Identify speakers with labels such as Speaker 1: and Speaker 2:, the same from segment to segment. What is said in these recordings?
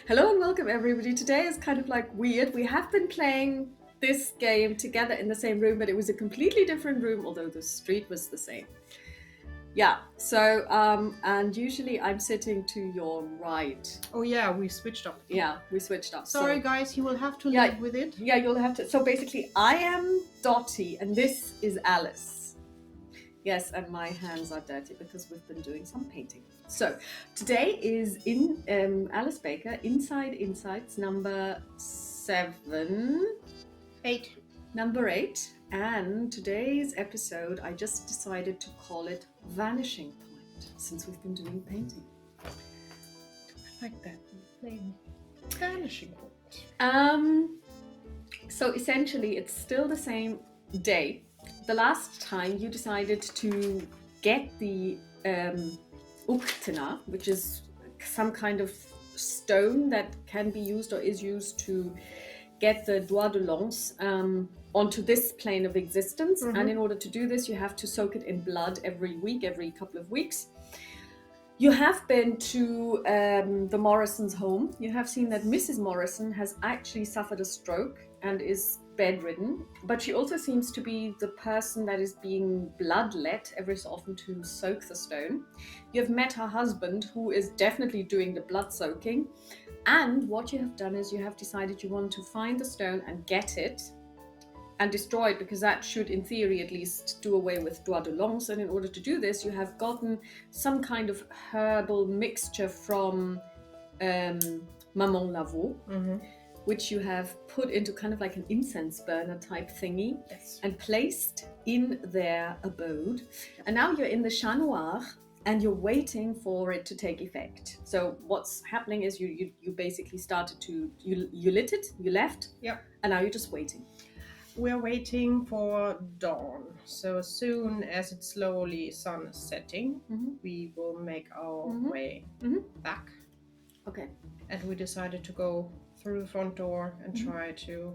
Speaker 1: Hello and welcome everybody. Today is kind of like weird. We have been playing this game together in the same room, but it was a completely different room, although the street was the same. Yeah, so, and usually I'm sitting to your right.
Speaker 2: Oh yeah, we switched up.
Speaker 1: Yeah, we switched up.
Speaker 2: Sorry guys, you will have to live with it.
Speaker 1: Yeah, you'll have to. So basically, I am Dottie and this is Alice. Yes, and my hands are dirty because we've been doing some painting. So today is in Alice Baker Inside Insights number
Speaker 2: 8.
Speaker 1: Number 8. And today's episode, I just decided to call it Vanishing Point, since we've been doing painting.
Speaker 2: I like that name. Vanishing Point.
Speaker 1: So essentially, it's still the same day. The last time you decided to get the uktena, which is some kind of stone that can be used or is used to get the droit de lance onto this plane of existence.
Speaker 2: Mm-hmm.
Speaker 1: And in order to do this, you have to soak it in blood every week, every couple of weeks. You have been to the Morrison's home. You have seen that Mrs. Morrison has actually suffered a stroke and is bedridden, but she also seems to be the person that is being bloodlet every so often to soak the stone. You have met her husband, who is definitely doing the blood soaking, and what you have done is you have decided you want to find the stone and get it and destroy it, because that should, in theory at least, do away with droit de lance. And in order to do this, you have gotten some kind of herbal mixture from Maman Lavaux, which you have put into kind of like an incense burner type thingy.
Speaker 2: Yes.
Speaker 1: And placed in their abode. And now you're in the Chat Noir and you're waiting for it to take effect. So what's happening is you basically started to, you lit it, you left,
Speaker 2: Yeah.
Speaker 1: and now you're just waiting.
Speaker 2: We're waiting for dawn. So as soon as it's slowly sun is setting, we will make our way back.
Speaker 1: Okay.
Speaker 2: And we decided to go through the front door and try to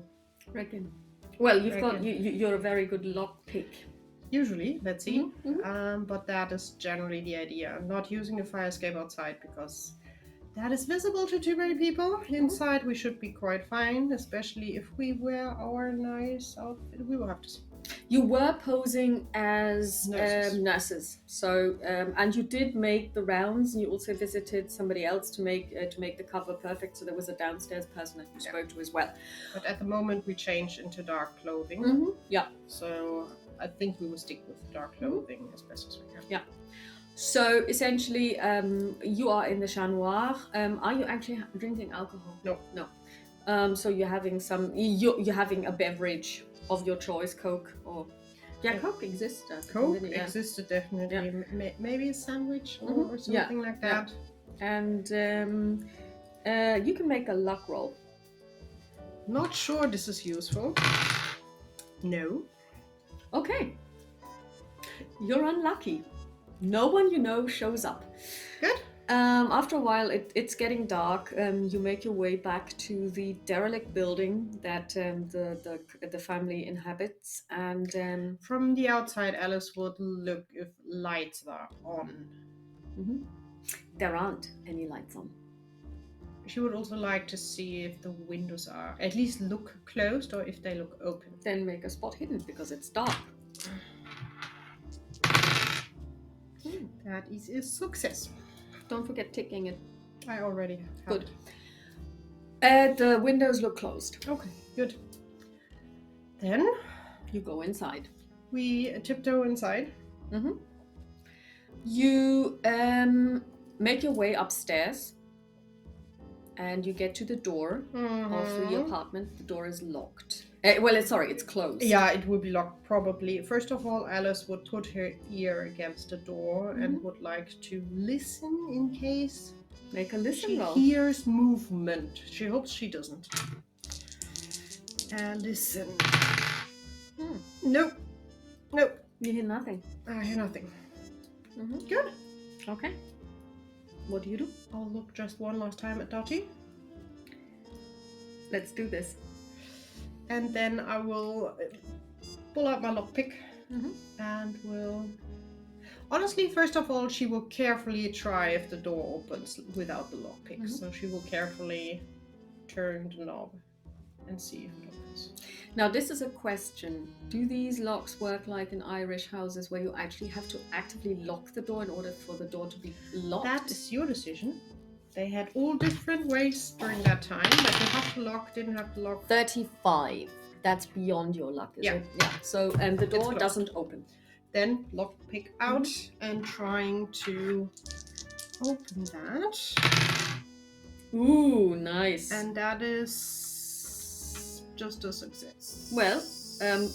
Speaker 1: Reckon. Well, you're a very good lock pick.
Speaker 2: Usually, let's see. But that is generally the idea. I'm not using the fire escape outside because that is visible to too many people. Inside we should be quite fine, especially if we wear our nice outfit. We will have to see.
Speaker 1: You were posing as
Speaker 2: Nurses.
Speaker 1: So and you did make the rounds, and you also visited somebody else to make the cover perfect. So there was a downstairs person that you spoke to as well.
Speaker 2: But at the moment we changed into dark clothing.
Speaker 1: Yeah.
Speaker 2: So I think we will stick with dark clothing as best as we can.
Speaker 1: Yeah. So essentially, you are in the Chat Noir. Are you actually drinking alcohol?
Speaker 2: No.
Speaker 1: So you're having you're having a beverage of your choice, Coke or Coke exists.
Speaker 2: Coke existed definitely.
Speaker 1: Yeah.
Speaker 2: Maybe a sandwich or something like that.
Speaker 1: Yeah. And you can make a luck roll.
Speaker 2: Not sure this is useful. No.
Speaker 1: Okay. You're unlucky. No one you know shows up.
Speaker 2: Good.
Speaker 1: After a while, it's getting dark. You make your way back to the derelict building that the family inhabits, and
Speaker 2: from the outside, Alice would look if lights are on.
Speaker 1: There aren't any lights on.
Speaker 2: She would also like to see if the windows are at least look closed or if they look open.
Speaker 1: Then make a spot hidden because it's dark.
Speaker 2: That is a success.
Speaker 1: Don't forget ticking it.
Speaker 2: I already have.
Speaker 1: Good. The windows look closed.
Speaker 2: Okay, good. Then
Speaker 1: you go inside.
Speaker 2: We tiptoe inside.
Speaker 1: You make your way upstairs, and you get to the door of the apartment. The door is locked. It's closed.
Speaker 2: Yeah, it would be locked probably. First of all, Alice would put her ear against the door and would like to listen in case
Speaker 1: make a listen roll.
Speaker 2: She hears movement. She hopes she doesn't. And listen. Nope.
Speaker 1: You hear nothing.
Speaker 2: I hear nothing. Good.
Speaker 1: Okay. What do you do?
Speaker 2: I'll look just one last time at Dottie.
Speaker 1: Let's do this.
Speaker 2: And then I will pull out my lockpick and will... Honestly, first of all, she will carefully try if the door opens without the lockpick. So she will carefully turn the knob and see if it opens.
Speaker 1: Now, this is a question. Do these locks work like in Irish houses where you actually have to actively lock the door in order for the door to be locked?
Speaker 2: That is your decision. They had all different ways during that time. Like you have to lock, didn't have to lock.
Speaker 1: 35. That's beyond your luck, is it? Yeah. So, and the door
Speaker 2: closed.
Speaker 1: doesn't open.
Speaker 2: Then lockpick out and trying to open that.
Speaker 1: Ooh, nice.
Speaker 2: And that is just a success.
Speaker 1: Well,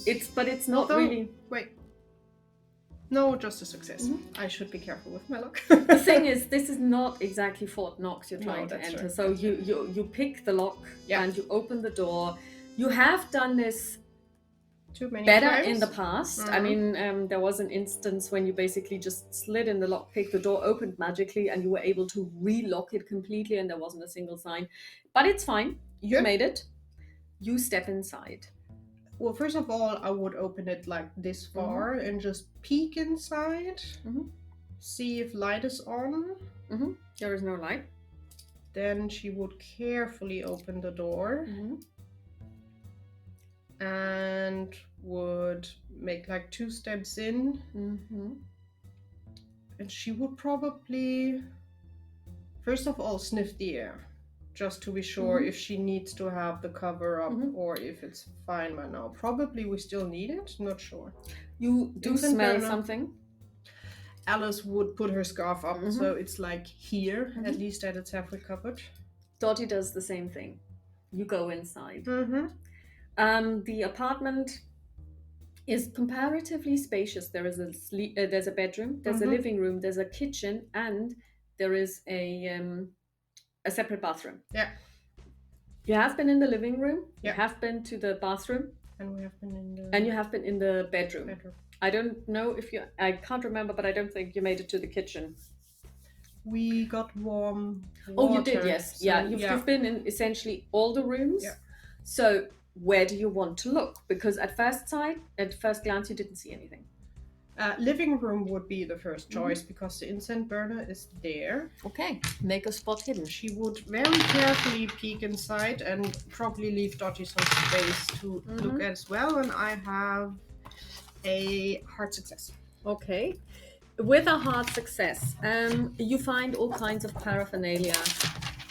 Speaker 1: it's not really.
Speaker 2: Wait. No, just a success. I should be careful with my luck.
Speaker 1: The thing is, this is not exactly Fort Knox you're trying to enter.
Speaker 2: True.
Speaker 1: So you pick the lock and you open the door. You have done this
Speaker 2: Too many
Speaker 1: better
Speaker 2: times.
Speaker 1: in the past. I mean, there was an instance when you basically just slid in the lockpick, the door opened magically, and you were able to relock it completely, and there wasn't a single sign. But it's fine. You made it. You step inside.
Speaker 2: Well, first of all, I would open it like this far and just peek inside, see if light is on.
Speaker 1: There is no light.
Speaker 2: Then she would carefully open the door and would make like 2 steps in. And she would probably, first of all, sniff the air. Just to be sure if she needs to have the cover up or if it's fine by now. Probably we still need it, not sure.
Speaker 1: You do smell something?
Speaker 2: Alice would put her scarf up, so it's like here, at least that it's halfway covered.
Speaker 1: Dottie does the same thing. You go inside. The apartment is comparatively spacious. There is there's a bedroom, there's a living room, there's a kitchen, and there is a separate bathroom.
Speaker 2: Yeah.
Speaker 1: You have been in the living room. You have been to the bathroom.
Speaker 2: And we have been in the...
Speaker 1: And you have been in the bedroom. I don't know if you... I can't remember, but I don't think you made it to the kitchen.
Speaker 2: We got warm water.
Speaker 1: Oh, you did, yes. So, you've been in essentially all the rooms. Yeah. So where do you want to look? Because at first glance, you didn't see anything.
Speaker 2: Living room would be the first choice because the incense burner is there.
Speaker 1: Okay, make a spot hidden.
Speaker 2: She would very carefully peek inside and probably leave Dottie some space to look at as well. And I have a hard success.
Speaker 1: Okay. With a hard success, you find all kinds of paraphernalia,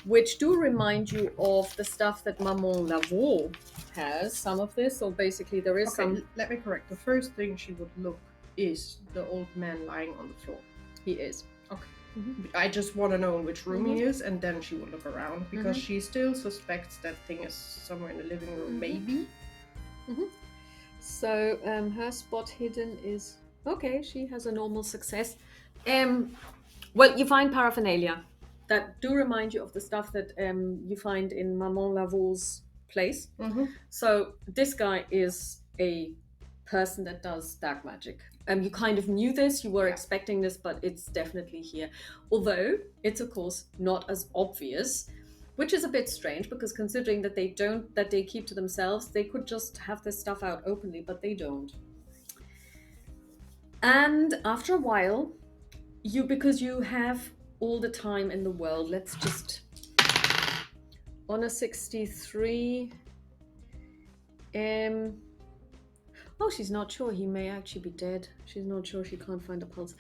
Speaker 1: which do remind you of the stuff that Maman Laveau has. Some of this, so basically there is some...
Speaker 2: Let me correct. The first thing she would look is the old man lying on the floor.
Speaker 1: He is.
Speaker 2: Okay. I just want to know in which room he is, and then she will look around because she still suspects that thing is somewhere in the living room, maybe.
Speaker 1: So her spot hidden is okay. She has a normal success. Well, you find paraphernalia that do remind you of the stuff that you find in Maman Lavau's place. So this guy is a person that does dark magic. You kind of knew this, you were expecting this, but it's definitely here. Although it's of course not as obvious, which is a bit strange because considering that they keep to themselves, they could just have this stuff out openly, but they don't. And after a while, because you have all the time in the world, let's just on a 63. Oh, she's not sure. He may actually be dead. She's not sure. She can't find a pulse.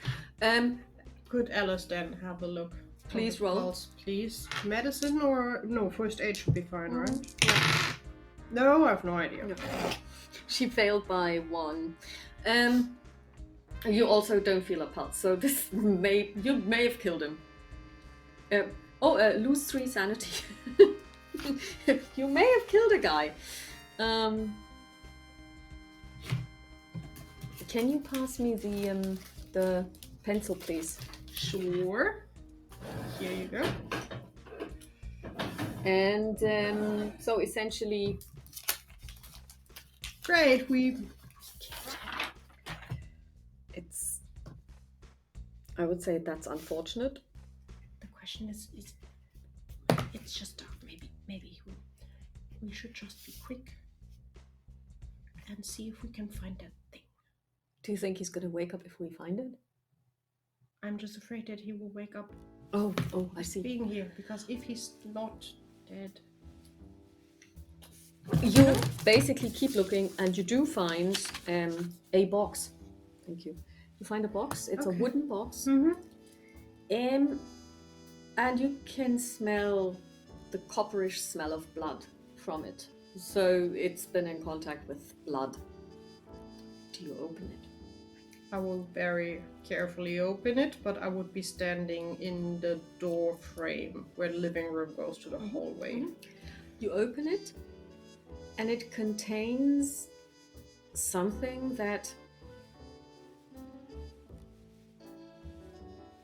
Speaker 2: Could Alice then have a look?
Speaker 1: Please roll.
Speaker 2: Pulse, please. Medicine or... No, first aid should be fine, right? Yeah. No, I have no idea.
Speaker 1: Okay. She failed by 1. You also don't feel a pulse, so you may have killed him. Lose 3 sanity. You may have killed a guy. Can you pass me the pencil, please?
Speaker 2: Sure. Here you go.
Speaker 1: And so essentially...
Speaker 2: Great,
Speaker 1: I would say that's unfortunate.
Speaker 2: The question is it's just dark. Maybe we should just be quick and see if we can find that thing.
Speaker 1: Do you think he's going to wake up if we find it?
Speaker 2: I'm just afraid that he will wake up
Speaker 1: Oh, I see.
Speaker 2: being here, because if he's not dead.
Speaker 1: You basically keep looking, and you do find a box. Thank you. You find a box. It's a
Speaker 2: Okay.
Speaker 1: wooden box.
Speaker 2: Mm-hmm.
Speaker 1: And you can smell the copperish smell of blood from it. So it's been in contact with blood. Do you open it?
Speaker 2: I will very carefully open it, but I would be standing in the door frame where the living room goes to the hallway.
Speaker 1: You open it, and it contains something that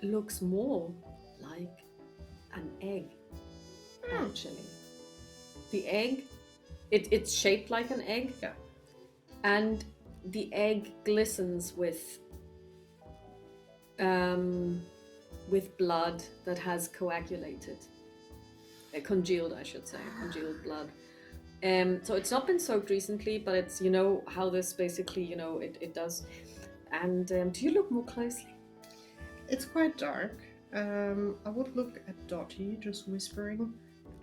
Speaker 1: looks more like an egg, actually. The egg, it's shaped like an egg.
Speaker 2: Yeah.
Speaker 1: And the egg glistens with blood that has coagulated. Congealed, I should say. Congealed blood. So it's not been soaked recently, but it's, you know, how this basically, you know, it does. And do you look more closely?
Speaker 2: It's quite dark. I would look at Dottie, just whispering,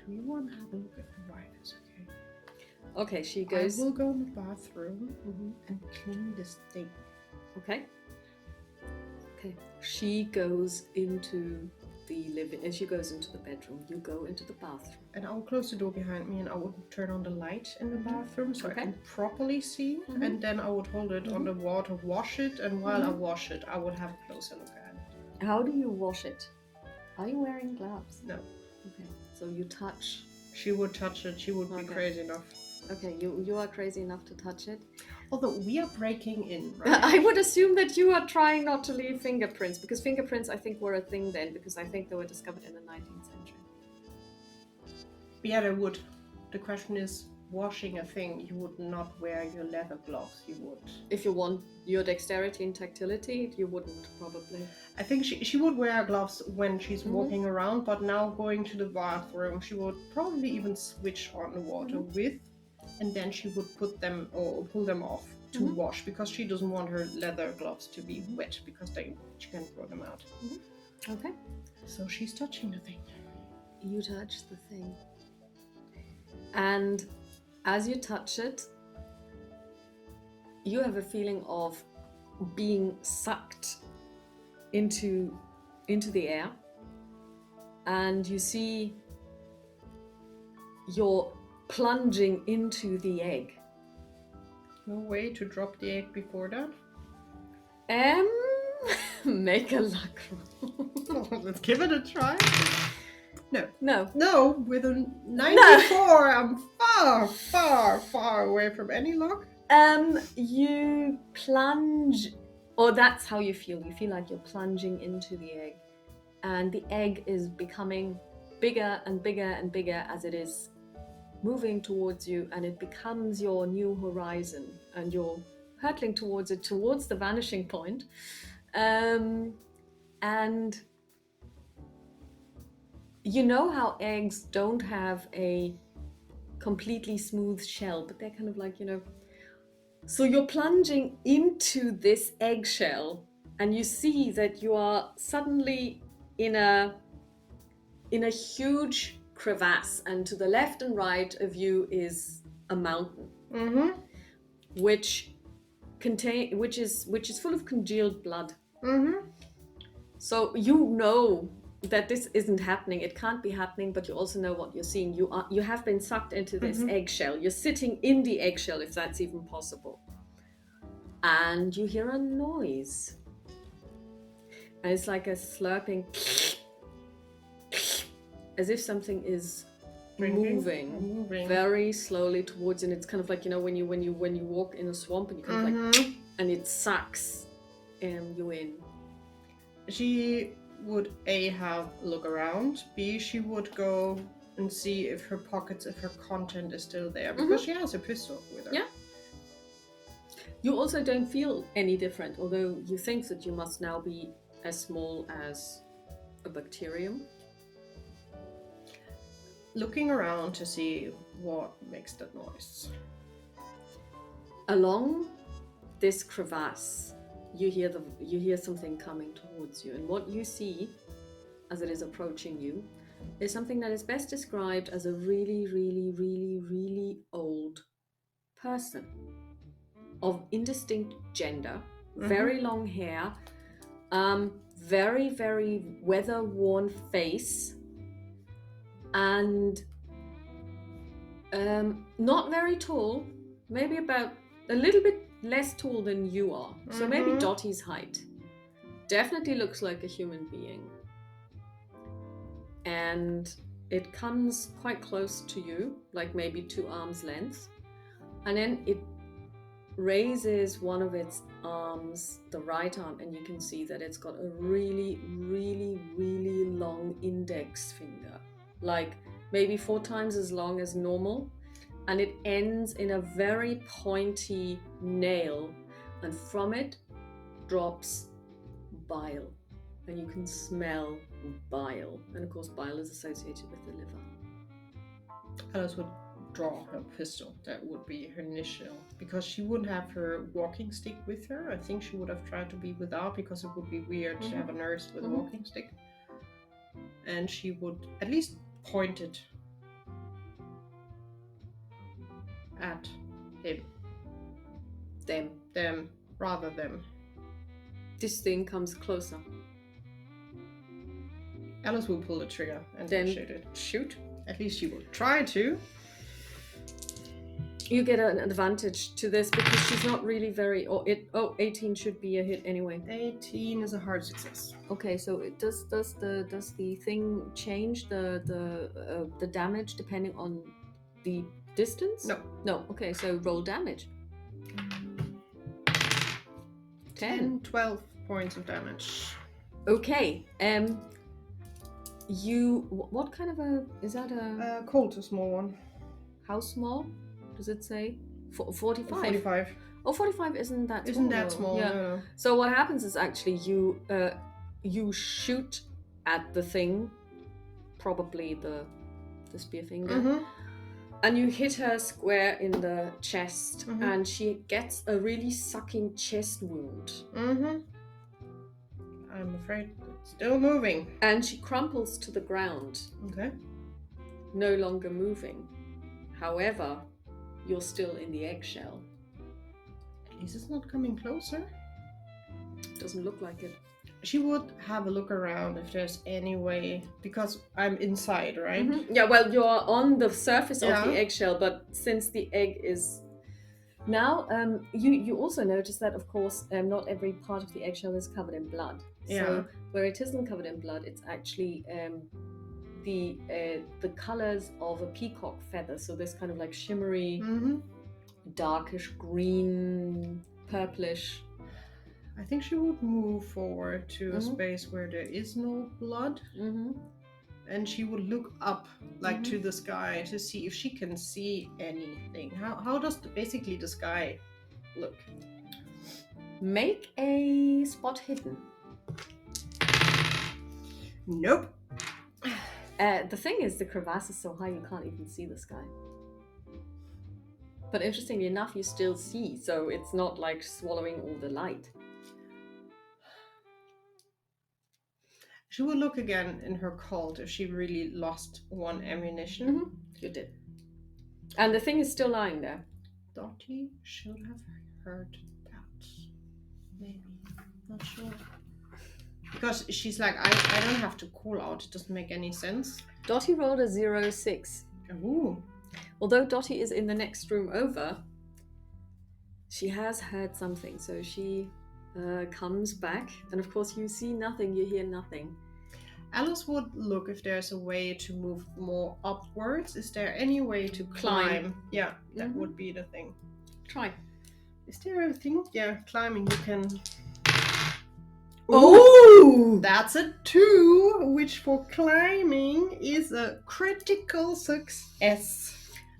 Speaker 2: do you want to have a look at the writers, okay?
Speaker 1: Okay, she goes.
Speaker 2: I will go in the bathroom and clean this thing.
Speaker 1: Okay. She goes into the living, and she goes into the bedroom. You go into the bathroom.
Speaker 2: And I will close the door behind me, and I would turn on the light in the bathroom so I can properly see. And then I would hold it on the wall to wash it. And while I wash it, I would have a closer look at it.
Speaker 1: How do you wash it? Are you wearing gloves?
Speaker 2: No.
Speaker 1: Okay. So you touch.
Speaker 2: She would touch it. She would be crazy enough.
Speaker 1: Okay, you are crazy enough to touch it.
Speaker 2: Although we are breaking in, right?
Speaker 1: I would assume that you are trying not to leave fingerprints, because fingerprints, I think, were a thing then, because I think they were discovered in the 19th century.
Speaker 2: Yeah, they would. The question is, washing a thing, you would not wear your leather gloves. You would.
Speaker 1: If you want your dexterity and tactility, you wouldn't, probably.
Speaker 2: I think she would wear gloves when she's walking around, but now going to the bathroom, she would probably even switch on the water with, and then she would put them or pull them off to wash, because she doesn't want her leather gloves to be wet, because she can throw them out.
Speaker 1: Okay.
Speaker 2: So she's touching the thing.
Speaker 1: You touch the thing. And as you touch it, you have a feeling of being sucked into the air, and you see you're plunging into the egg.
Speaker 2: No way to drop the egg before that?
Speaker 1: Make a luck roll.
Speaker 2: Let's give it a try.
Speaker 1: No.
Speaker 2: No, with a 94, I'm far away from any luck.
Speaker 1: You plunge, or that's how you feel. You feel like you're plunging into the egg, and the egg is becoming bigger and bigger and bigger as it is moving towards you, and it becomes your new horizon, and you're hurtling towards it, towards the vanishing point. And you know how eggs don't have a completely smooth shell, but they're kind of like, you know. So you're plunging into this eggshell, and you see that you are suddenly in a huge crevasse, and to the left and right of you is a mountain, which is full of congealed blood. So you know that this isn't happening. It can't be happening, but you also know what you're seeing. You have been sucked into this eggshell. You're sitting in the eggshell, if that's even possible. And you hear a noise. And it's like a slurping, as if something is moving very slowly towards you. And it's kind of like, you know, when you walk in a swamp, and you kind of like, and it sucks you in.
Speaker 2: She would A, have a look around, B, she would go and see if her pockets, if her content is still there, because she has a pistol with her.
Speaker 1: Yeah. You also don't feel any different, although you think that you must now be as small as a bacterium.
Speaker 2: Looking around to see what makes that noise.
Speaker 1: Along this crevasse, you hear something coming towards you, and what you see as it is approaching you is something that is best described as a really, really, really, really old person of indistinct gender, very long hair, very, very weather-worn face, and not very tall, maybe about a little bit less tall than you are. So maybe Dottie's height. Definitely looks like a human being. And it comes quite close to you, like maybe 2 arms length. And then it raises one of its arms, the right arm, and you can see that it's got a really, really, really long index finger, like maybe 4 times as long as normal, and it ends in a very pointy nail, and from it drops bile, and you can smell bile, and of course bile is associated with the liver.
Speaker 2: Alice would draw her pistol. That would be her initial, because she wouldn't have her walking stick with her. I think she would have tried to be without, because it would be weird to have a nurse with a walking stick. And she would at least point it at him. Them, rather them.
Speaker 1: This thing comes closer.
Speaker 2: Alice will pull the trigger and
Speaker 1: then
Speaker 2: shoot it.
Speaker 1: Shoot.
Speaker 2: At least she will try to.
Speaker 1: You get an advantage to this because she's not really very. 18 should be a hit anyway.
Speaker 2: 18 is a hard success.
Speaker 1: Okay, so it does the thing change the damage depending on the distance? No. Okay, so roll damage. 10.
Speaker 2: 12 points of damage.
Speaker 1: Okay. What kind of a is that a
Speaker 2: Colt, a small one.
Speaker 1: How small? Does it say 45?
Speaker 2: 45.
Speaker 1: Oh, 45 isn't that small.
Speaker 2: Isn't that small?
Speaker 1: Yeah.
Speaker 2: No.
Speaker 1: So what happens is actually you shoot at the thing, probably the spear finger, and you hit her square in the chest, and she gets a really sucking chest wound.
Speaker 2: I'm afraid it's still moving.
Speaker 1: And she crumples to the ground.
Speaker 2: Okay.
Speaker 1: No longer moving. However, you're still in the eggshell.
Speaker 2: At least it's not coming closer.
Speaker 1: Doesn't look like it.
Speaker 2: She would have a look around if there's any way, because I'm inside, right?
Speaker 1: Yeah, well, you're on the surface of the eggshell, but since the egg is now, you also notice that, of course, not every part of the eggshell is covered in blood.
Speaker 2: Yeah.
Speaker 1: So where it isn't covered in blood, it's actually the colors of a peacock feather. So this kind of like shimmery, darkish green, purplish.
Speaker 2: I think she would move forward to a space where there is no blood. And she would look up, like to the sky, to see if she can see anything. How does basically the sky look?
Speaker 1: Make a spot hidden.
Speaker 2: Nope.
Speaker 1: The thing is, the crevasse is so high you can't even see the sky. But interestingly enough, you still see, so it's not like swallowing all the light.
Speaker 2: She will look again in her Colt if she really lost one ammunition.
Speaker 1: You did. And the thing is still lying there.
Speaker 2: Dottie should have heard that. Maybe. Not sure. Because she's like, I don't have to call out. It doesn't make any sense.
Speaker 1: Dottie rolled a 0-6.
Speaker 2: Ooh.
Speaker 1: Although Dottie is in the next room over, she has heard something. So she comes back. And of course, you see nothing, you hear nothing.
Speaker 2: Alice would look if there's a way to move more upwards. Is there any way to climb? Yeah, that would be the thing.
Speaker 1: Try.
Speaker 2: Is there a thing? Yeah, climbing. You can...
Speaker 1: Oh!
Speaker 2: That's a 2, which for climbing is a critical success.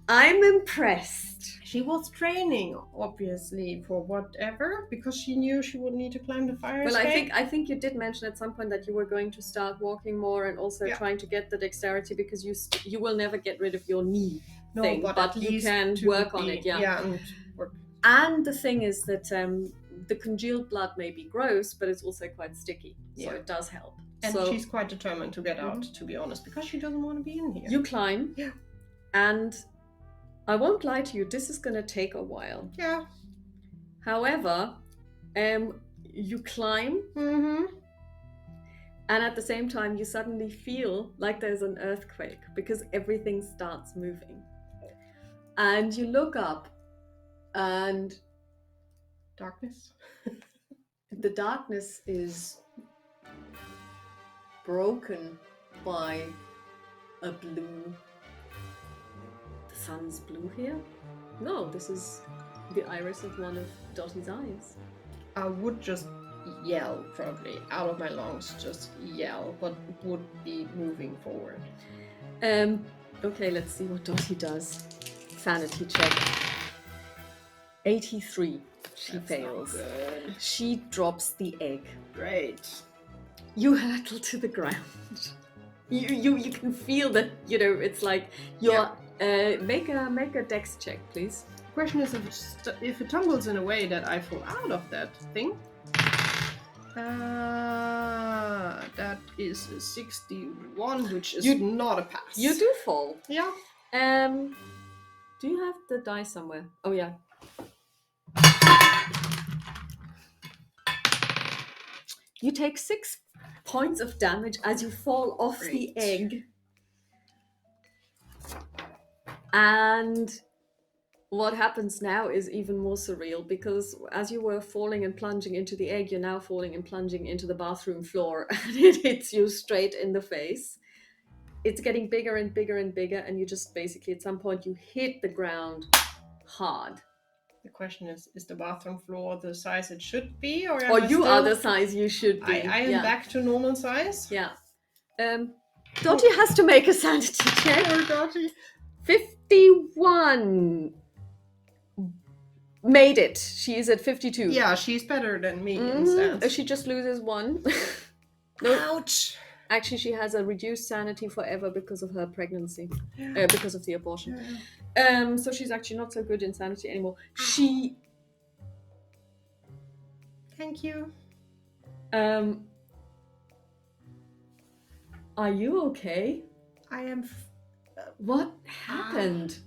Speaker 1: I'm impressed.
Speaker 2: She was training, obviously, for whatever, because she knew she would need to climb the fire escape.
Speaker 1: I think you did mention at some point that you were going to start walking more and also trying to get the dexterity, because you will never get rid of your knee thing, but you can work on it. Yeah.
Speaker 2: And work.
Speaker 1: And the thing is that the congealed blood may be gross, but it's also quite sticky, so
Speaker 2: Yeah.
Speaker 1: it does help.
Speaker 2: And
Speaker 1: so
Speaker 2: she's quite determined to get out, to be honest, because she doesn't want to be in here.
Speaker 1: you climb,
Speaker 2: Yeah.
Speaker 1: and I won't lie to you, this is going to take a while.
Speaker 2: Yeah.
Speaker 1: However, you climb,
Speaker 2: Mm-hmm.
Speaker 1: and at the same time, you suddenly feel like there's an earthquake because everything starts moving. And you look up, and
Speaker 2: Darkness.
Speaker 1: the darkness is broken by a blue. The sun's blue here? No, this is the iris of one of Dottie's eyes.
Speaker 2: I would just yell, probably, out of my lungs, just yell, but would be moving forward.
Speaker 1: Okay, let's see what Dottie does. Sanity check. 83. She
Speaker 2: That's
Speaker 1: fails.
Speaker 2: not good.
Speaker 1: She drops the egg.
Speaker 2: Great.
Speaker 1: You hurtle to the ground. You can feel that, it's like you're make a dex check, please.
Speaker 2: The question is if it tumbles in a way that I fall out of that thing. That is a 61, which is not a pass.
Speaker 1: You do fall.
Speaker 2: Yeah.
Speaker 1: Do you have the die somewhere? Oh yeah. You take 6 points of damage as you fall off the egg. And what happens now is even more surreal, because as you were falling and plunging into the egg, you're now falling and plunging into the bathroom floor, and it hits you straight in the face. It's getting bigger and bigger and bigger, and you just basically at some point you hit the ground hard.
Speaker 2: The question is the bathroom floor the size it should be, or
Speaker 1: you are the size you should be?
Speaker 2: I am back to normal size.
Speaker 1: Yeah. Dottie has to make a sanity check.
Speaker 2: Poor Dottie.
Speaker 1: 51. Made it. She is at 52.
Speaker 2: Yeah, she's better than me in stats.
Speaker 1: She just loses 1.
Speaker 2: Ouch.
Speaker 1: Actually, she has a reduced sanity forever because of her pregnancy, because of the abortion.
Speaker 2: Yeah.
Speaker 1: So she's actually not so good in sanity anymore.
Speaker 2: Thank you.
Speaker 1: Are you okay?
Speaker 2: I am.
Speaker 1: What happened?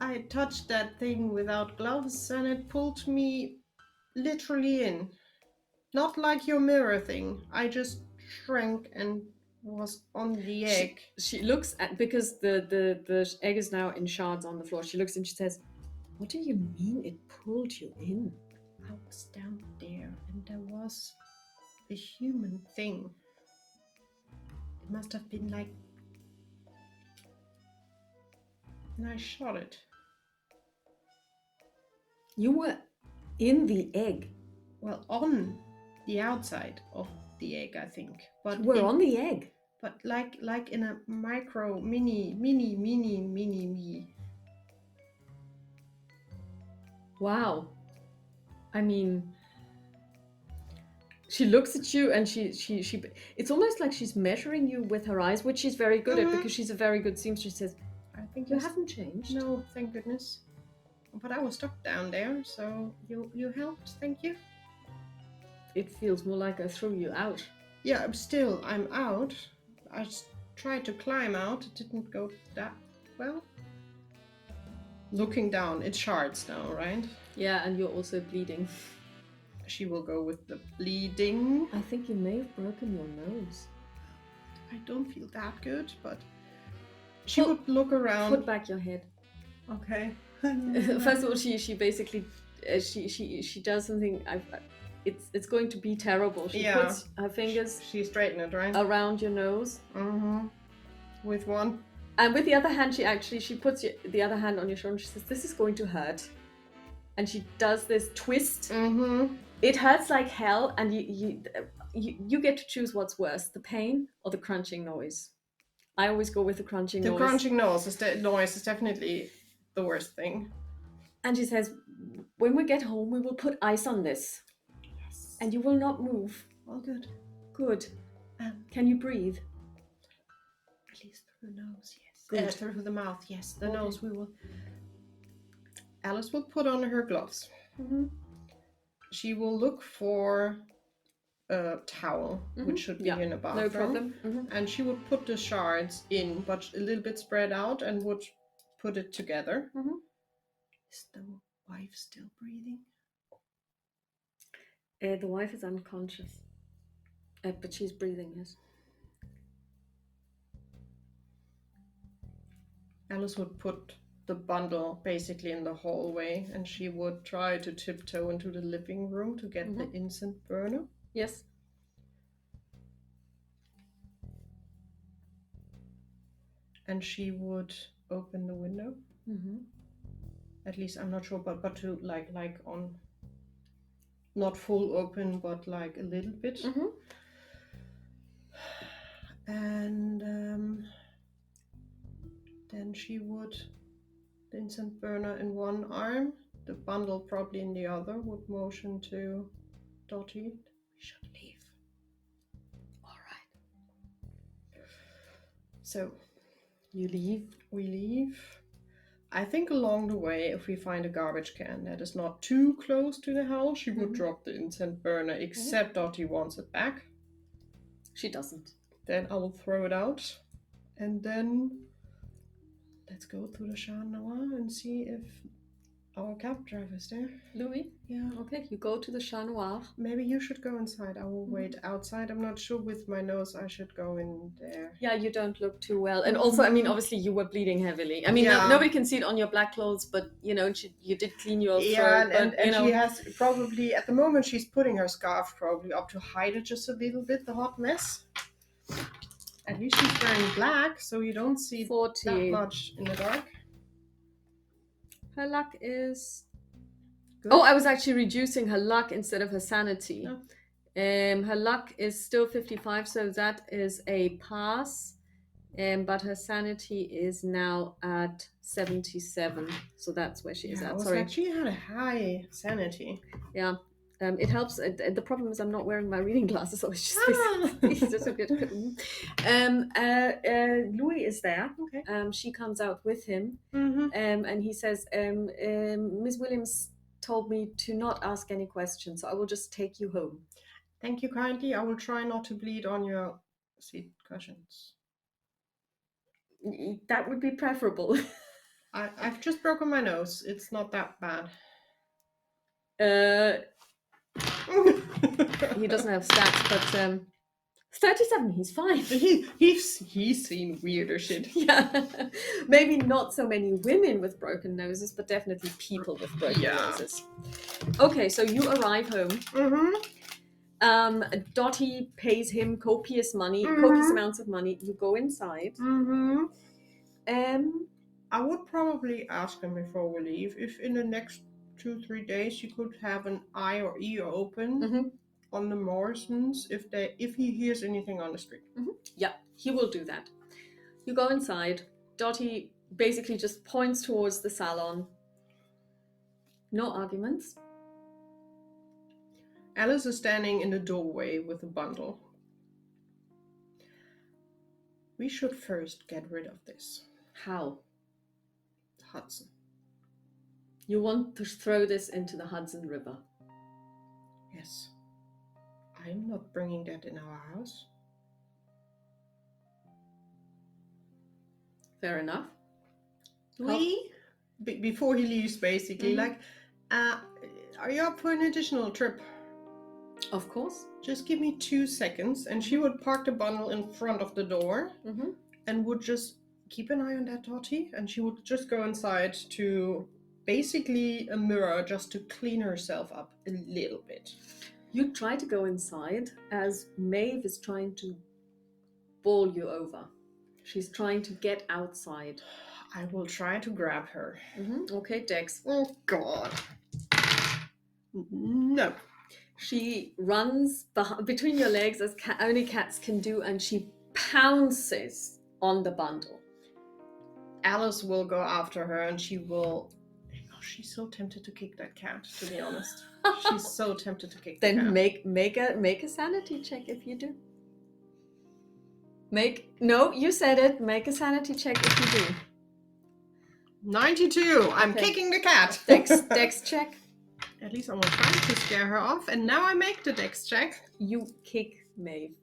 Speaker 2: I touched that thing without gloves, and it pulled me literally in. Not like your mirror thing. I just shrank and was on the egg.
Speaker 1: She looks at, because the egg is now in shards on the floor. She looks and she says, "What do you mean it pulled you in?"
Speaker 2: I was down there, and there was a human thing. It must have been like... And I shot it.
Speaker 1: You were in the egg.
Speaker 2: Well, on the outside of the egg, I think. But
Speaker 1: we're on the egg.
Speaker 2: But like in a micro, mini me.
Speaker 1: Wow. I mean, she looks at you and she it's almost like she's measuring you with her eyes, which she's very good at, because she's a very good seamstress. She says,
Speaker 2: I think
Speaker 1: you haven't changed.
Speaker 2: No, thank goodness. But I was stuck down there, so you helped, thank you.
Speaker 1: It feels more like I threw you out.
Speaker 2: Yeah, I'm out. I tried to climb out, it didn't go that well. Looking down, it's shards now, right?
Speaker 1: Yeah, and you're also bleeding.
Speaker 2: She will go with the bleeding.
Speaker 1: I think you may have broken your nose.
Speaker 2: I don't feel that good, but she would look around.
Speaker 1: Put back your head.
Speaker 2: Okay.
Speaker 1: First of all, she basically she does something. It's going to be terrible. She puts her fingers.
Speaker 2: She straightened it, right?
Speaker 1: Around your nose.
Speaker 2: Mm-hmm. With one.
Speaker 1: And with the other hand, she puts the other hand on your shoulder. She says, "This is going to hurt." And she does this twist.
Speaker 2: Mm-hmm.
Speaker 1: It hurts like hell, and you get to choose what's worse: the pain or the crunching noise. I always go with the crunching noise.
Speaker 2: The crunching noise is definitely the worst thing.
Speaker 1: And she says, "When we get home, we will put ice on this.
Speaker 2: Yes.
Speaker 1: And you will not move."
Speaker 2: All good.
Speaker 1: Good. Can you breathe?
Speaker 2: At least through the nose, yes.
Speaker 1: Good.
Speaker 2: Through the mouth, yes. The nose we will... Alice will put on her gloves.
Speaker 1: Mm-hmm.
Speaker 2: she will look for a towel, which should be in a bathroom.
Speaker 1: No problem.
Speaker 2: And she would put the shards in, but a little bit spread out, and would put it together. Is the wife still breathing?
Speaker 1: The wife is unconscious. But she's breathing, yes.
Speaker 2: Alice would put the bundle basically in the hallway, and she would try to tiptoe into the living room to get the incense burner.
Speaker 1: Yes.
Speaker 2: And she would open the window. At least I'm not sure, but to like on, not full open, but like a little bit. And then she would, the incense burner in one arm, the bundle probably in the other, would motion to Dottie. We should leave.
Speaker 1: All right.
Speaker 2: So
Speaker 1: you leave.
Speaker 2: We leave. I think along the way, if we find a garbage can that is not too close to the house, she would drop the incense burner, except Dottie wants it back.
Speaker 1: She doesn't.
Speaker 2: Then I will throw it out. And then let's go to the Chat Noir and see if our cab driver is there.
Speaker 1: Louis?
Speaker 2: Yeah.
Speaker 1: Okay, you go to the Chat Noir.
Speaker 2: Maybe you should go inside. I will wait outside. I'm not sure with my nose I should go in there.
Speaker 1: Yeah, you don't look too well. And also, I mean, obviously you were bleeding heavily. I mean, nobody can see it on your black clothes, but, you know, you did clean your throat.
Speaker 2: Yeah, and
Speaker 1: you know,
Speaker 2: she has probably, at the moment, she's putting her scarf probably up to hide it just a little bit, the hot mess. At least she's wearing black, so you don't see
Speaker 1: 40.
Speaker 2: that much in the dark.
Speaker 1: Her luck is...
Speaker 2: Good.
Speaker 1: Oh, I was actually reducing her luck instead of her sanity.
Speaker 2: Oh.
Speaker 1: Her luck is still 55, so that is a pass. But her sanity is now at 77, so that's where she is at. Sorry,
Speaker 2: she had a high sanity.
Speaker 1: Yeah, it helps. The problem is I'm not wearing my reading glasses, so it's just a good. Louis is there.
Speaker 2: Okay.
Speaker 1: She comes out with him, and he says, "Miss Williams told me to not ask any questions, so I will just take you home."
Speaker 2: Thank you kindly. I will try not to bleed on your seat cushions.
Speaker 1: That would be preferable.
Speaker 2: I've just broken my nose. It's not that bad.
Speaker 1: He doesn't have stats, but 37, he's fine.
Speaker 2: He's seen weirder shit.
Speaker 1: Yeah, maybe not so many women with broken noses, but definitely people with broken noses. Okay, so you arrive home. Dottie pays him copious amounts of money. You go inside.
Speaker 2: I would probably ask him before we leave if in the next 2-3 days you could have an eye or ear open on the Morrisons if he hears anything on the street.
Speaker 1: Yeah, he will do that. You go inside. Dottie basically just points towards the salon. No arguments.
Speaker 2: Alice is standing in the doorway with a bundle. We should first get rid of this.
Speaker 1: How?
Speaker 2: Hudson.
Speaker 1: You want to throw this into the Hudson River?
Speaker 2: Yes. I'm not bringing that in our house.
Speaker 1: Fair enough.
Speaker 2: Before he leaves, basically, are you up for an additional trip?
Speaker 1: Of course.
Speaker 2: Just give me 2 seconds, and she would park the bundle in front of the door and would just keep an eye on that Dottie, and she would just go inside to basically a mirror just to clean herself up a little bit.
Speaker 1: You try to go inside as Maeve is trying to bowl you over. She's trying to get outside.
Speaker 2: I will try to grab her.
Speaker 1: Okay, Dex.
Speaker 2: Oh, God. No.
Speaker 1: She runs between your legs as only cats can do, and she pounces on the bundle.
Speaker 2: Alice will go after her, and she will... Oh, she's so tempted to kick that cat, to be honest. She's so tempted to kick the cat.
Speaker 1: Then make a sanity check if you do. No, you said it. Make a sanity check if you do.
Speaker 2: 92. I'm kicking the cat.
Speaker 1: Dex check.
Speaker 2: At least I was trying to scare her off, and now I make the dex check.
Speaker 1: You kick Maeve.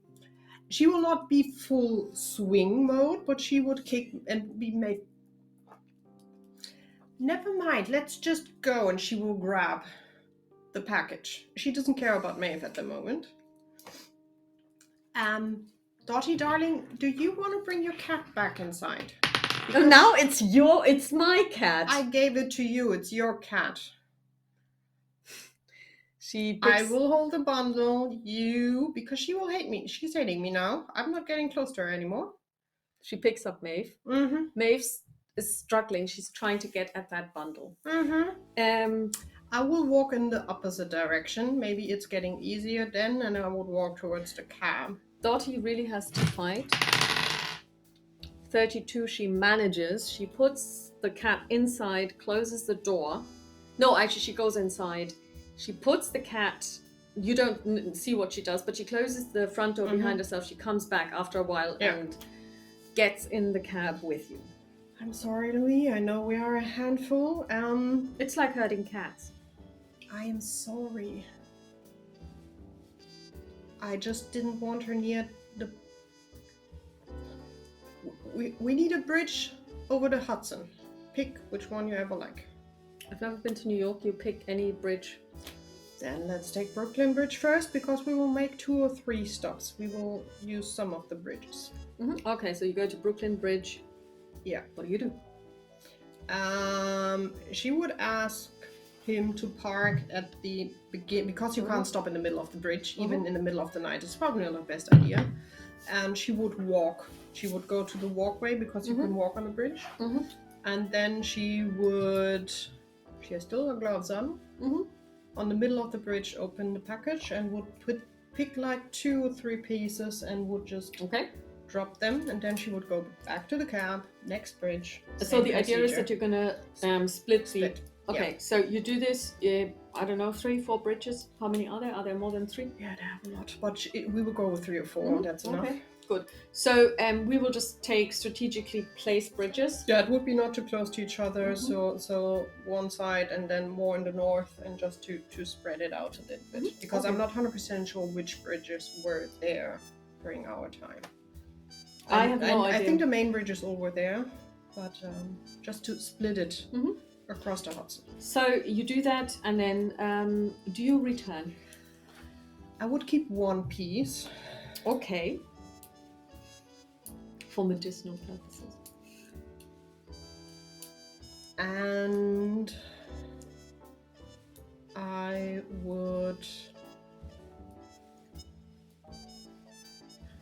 Speaker 2: She will not be full swing mode, but she would kick and be made. Never mind, let's just go, and she will grab the package. She doesn't care about Maeve at the moment. Dottie, darling, do you want to bring your cat back inside?
Speaker 1: Oh, now it's my cat.
Speaker 2: I gave it to you. It's your cat. I will hold the bundle. Because she will hate me. She's hating me now. I'm not getting close to her anymore.
Speaker 1: She picks up Maeve.
Speaker 2: Mm-hmm.
Speaker 1: Maeve is struggling. She's trying to get at that bundle.
Speaker 2: Mm-hmm. I will walk in the opposite direction. Maybe it's getting easier then, and I would walk towards the cab.
Speaker 1: Dottie really has to fight. 32, she manages. She puts the cat inside, closes the door. No, actually, she goes inside. She puts the cat, you don't see what she does, but she closes the front door behind herself. She comes back after a while and gets in the cab with you.
Speaker 2: I'm sorry, Louis. I know we are a handful.
Speaker 1: It's like herding cats.
Speaker 2: I am sorry. I just didn't want her near the... We need a bridge over the Hudson. Pick which one you ever like.
Speaker 1: I've never been to New York. You pick any bridge.
Speaker 2: Then let's take Brooklyn Bridge first, because we will make 2 or 3 stops. We will use some of the bridges.
Speaker 1: Mm-hmm. Okay, so you go to Brooklyn Bridge.
Speaker 2: Yeah.
Speaker 1: What do you do?
Speaker 2: She would ask him to park at the beginning, because you can't stop in the middle of the bridge, even in the middle of the night. It's probably not the best idea. And she would walk. She would go to the walkway, because you can walk on the bridge. And then she has still her gloves on the middle of the bridge, open the package, and would pick like 2 or 3 pieces and would just drop them, and then she would go back to the cab, next bridge.
Speaker 1: So the idea is that you're gonna split. Okay, so you do this, I don't know, 3, 4 bridges. How many are there? Are there more than 3?
Speaker 2: Yeah, they have a lot, but we will go with 3 or 4, that's enough.
Speaker 1: Okay, good. So we will just take strategically placed bridges.
Speaker 2: Yeah, it would be not too close to each other, so one side and then more in the north, and just to spread it out a little bit. Because I'm not 100% sure which bridges were there during our time.
Speaker 1: I have no idea.
Speaker 2: I think the main bridges all were there, but just to split it across the Hudson.
Speaker 1: So you do that, and then do you return?
Speaker 2: I would keep 1 piece.
Speaker 1: Okay. For medicinal purposes.
Speaker 2: And I would...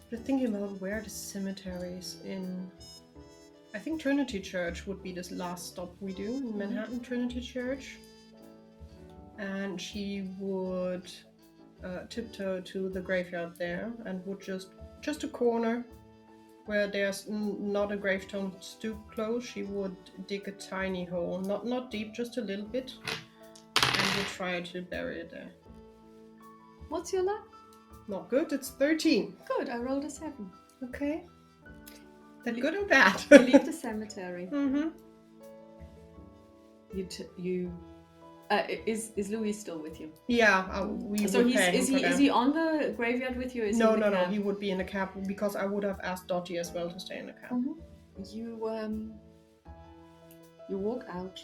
Speaker 2: Just thinking about where the cemeteries in... I think Trinity Church would be this last stop we do in Manhattan, Trinity Church. And she would tiptoe to the graveyard there, and would just a corner where there's not a gravestone too close. She would dig a tiny hole, not deep, just a little bit, and would try to bury it there.
Speaker 1: What's your luck?
Speaker 2: Not good, it's 13.
Speaker 1: Good, I rolled a 7.
Speaker 2: Okay. That good or bad?
Speaker 1: You leave the cemetery. Is Louis still with you?
Speaker 2: Yeah,
Speaker 1: So is he on the graveyard with you?
Speaker 2: No, he would be in the cab, because I would have asked Dottie as well to stay in the cab.
Speaker 1: You walk out,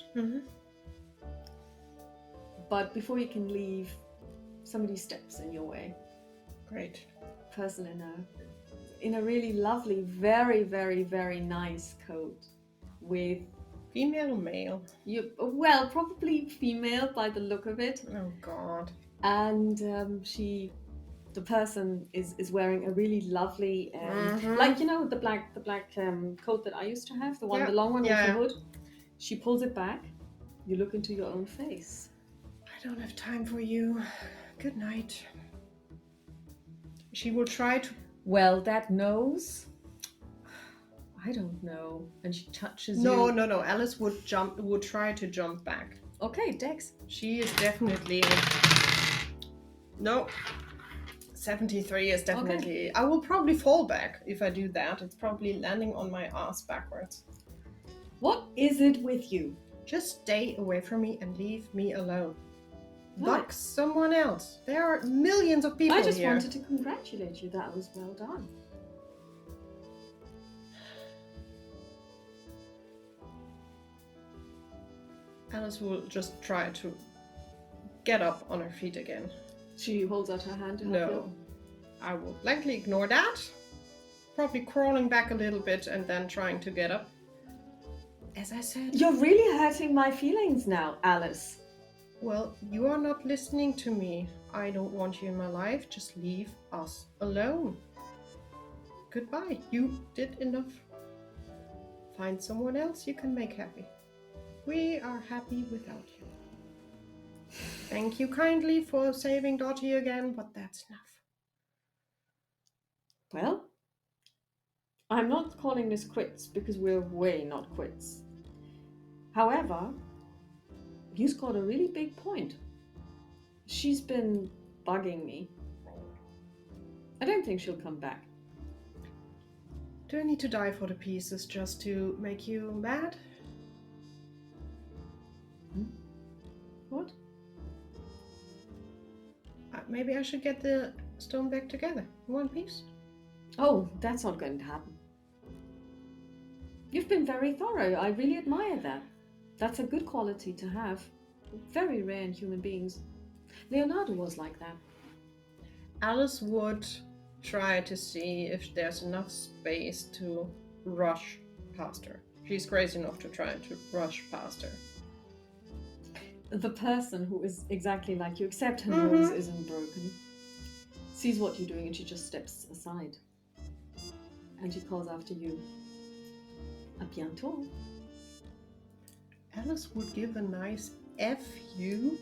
Speaker 1: but before you can leave, somebody steps in your way.
Speaker 2: Great.
Speaker 1: Person in a really lovely, very, very, very nice coat with...
Speaker 2: Female or male?
Speaker 1: Well, probably female by the look of it.
Speaker 2: Oh God.
Speaker 1: And the person is wearing a really lovely, like, you know, the black coat that I used to have, the long one with the hood. She pulls it back. You look into your own face.
Speaker 2: I don't have time for you. Good night. She will try to...
Speaker 1: Well, that nose... I don't know. And she touches you.
Speaker 2: No. Alice would try to jump back.
Speaker 1: Okay, Dex.
Speaker 2: She is definitely... No. 73 is definitely... Okay. I will probably fall back if I do that. It's probably landing on my ass backwards.
Speaker 1: What is it with you?
Speaker 2: Just stay away from me and leave me alone. Box someone else. There are millions of people
Speaker 1: I just
Speaker 2: here.
Speaker 1: wanted to congratulate you. That was well done.
Speaker 2: Alice will just try to get up on her feet again.
Speaker 1: She holds out her hand to help you.
Speaker 2: No. I will blankly ignore that. Probably crawling back a little bit and then trying to get up. As I said.
Speaker 1: You're really hurting my feelings now, Alice.
Speaker 2: Well, you are not listening to me. I don't want you in my life. Just leave us alone. Goodbye. You did enough. Find someone else you can make happy. We are happy without you. Thank you kindly for saving Dottie again, but that's enough.
Speaker 1: Well, I'm not calling this quits because we're way not quits. However, you scored a really big point. She's been bugging me. I don't think she'll come back.
Speaker 2: Do I need to die for the pieces just to make you mad?
Speaker 1: What?
Speaker 2: Maybe I should get the stone back together in one piece.
Speaker 1: Oh, that's not going to happen. You've been very thorough. I really admire that. That's a good quality to have. Very rare in human beings. Leonardo was like that.
Speaker 2: Alice would try to see if there's enough space to rush past her. She's crazy enough to try to rush past her.
Speaker 1: The person who is exactly like you, except her nose isn't broken, sees what you're doing and she just steps aside. And she calls after you. A bientôt.
Speaker 2: Alice would give a nice F you.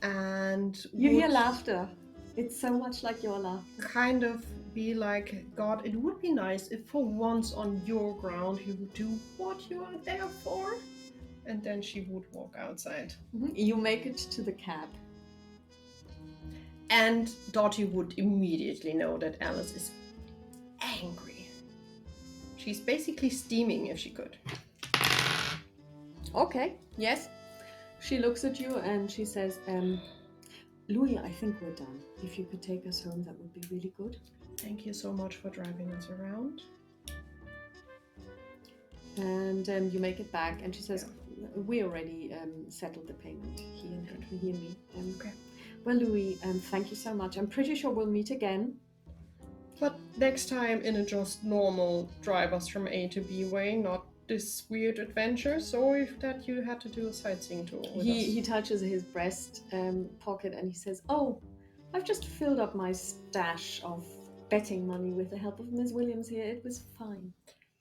Speaker 2: And
Speaker 1: you hear laughter. It's so much like your laughter.
Speaker 2: Kind of be like, God, it would be nice if for once on your ground you would do what you are there for. And then she would walk outside.
Speaker 1: You make it to the cab.
Speaker 2: And Dottie would immediately know that Alice is angry. She's basically steaming if she could.
Speaker 1: Okay, yes. She looks at you and she says, Louis, I think we're done. If you could take us home, that would be really good.
Speaker 2: Thank you so much for driving us around.
Speaker 1: And you make it back and she says, we already settled the payment, he and me.
Speaker 2: Okay.
Speaker 1: Well, Louis, thank you so much. I'm pretty sure we'll meet again.
Speaker 2: But next time in a just normal drive us from A to B way, not this weird adventure. So if that you had to do a sightseeing tour with us.
Speaker 1: He touches his breast pocket and he says, oh, I've just filled up my stash of betting money with the help of Ms. Williams here. It was fine.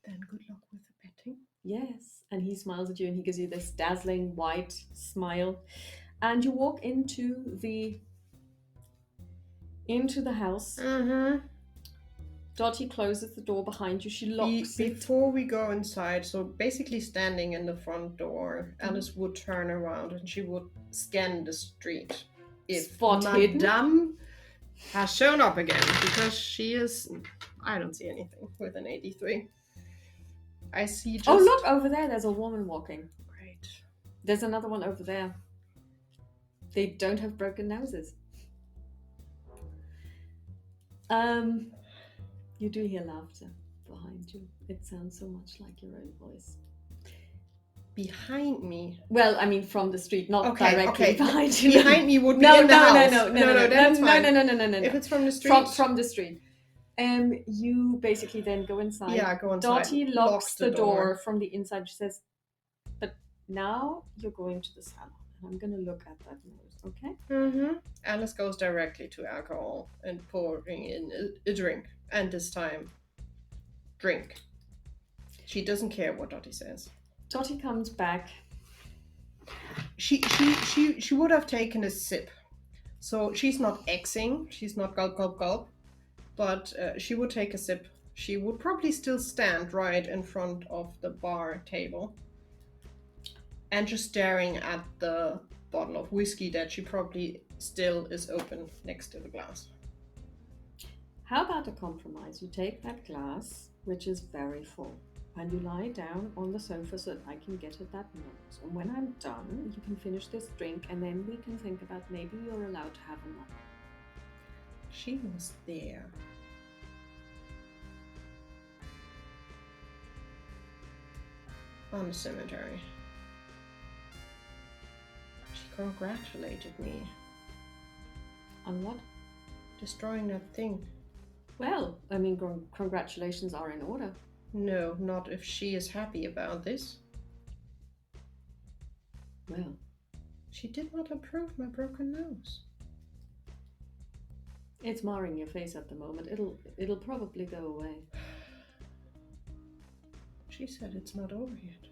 Speaker 2: Then good luck with the betting.
Speaker 1: Yes. And he smiles at you and he gives you this dazzling white smile. And you walk into the house. Dottie closes the door behind you. She locks it.
Speaker 2: Before we go inside, so basically standing in the front door, Alice would turn around and she would scan the street. If
Speaker 1: Spot
Speaker 2: Madame has shown up again, because she is... I don't see anything with an 83. I see just...
Speaker 1: Oh, look, over there, there's a woman walking.
Speaker 2: Great.
Speaker 1: There's another one over there. They don't have broken noses. You do hear laughter behind you. It sounds so much like your own voice.
Speaker 2: Behind me?
Speaker 1: Well, I mean from the street, not directly behind you.
Speaker 2: Behind me would be in the house. No, that's fine.
Speaker 1: No.
Speaker 2: If it's from the street?
Speaker 1: From the street. You basically then go inside.
Speaker 2: Yeah, go inside.
Speaker 1: Dottie locks the door from the inside. She says, but now you're going to the salon. And I'm going to look at that nose, okay?
Speaker 2: Alice goes directly to alcohol and pouring in a drink. And this time, drink. She doesn't care what Dottie says.
Speaker 1: Dottie comes back.
Speaker 2: She would have taken a sip. So she's not Xing. She's not gulp, gulp, gulp. But she would take a sip. She would probably still stand right in front of the bar table. And just staring at the bottle of whiskey that she probably still is open next to the glass.
Speaker 1: How about a compromise? You take that glass, which is very full, and you lie down on the sofa so that I can get at that nose. And when I'm done, you can finish this drink, and then we can think about maybe you're allowed to have another.
Speaker 2: She was there. On the cemetery. She congratulated me.
Speaker 1: On what?
Speaker 2: Destroying that thing.
Speaker 1: Well, I mean, congratulations are in order.
Speaker 2: No, not if she is happy about this.
Speaker 1: Well,
Speaker 2: she did not approve my broken nose.
Speaker 1: It's marring your face at the moment. It'll probably go away.
Speaker 2: She said it's not over yet.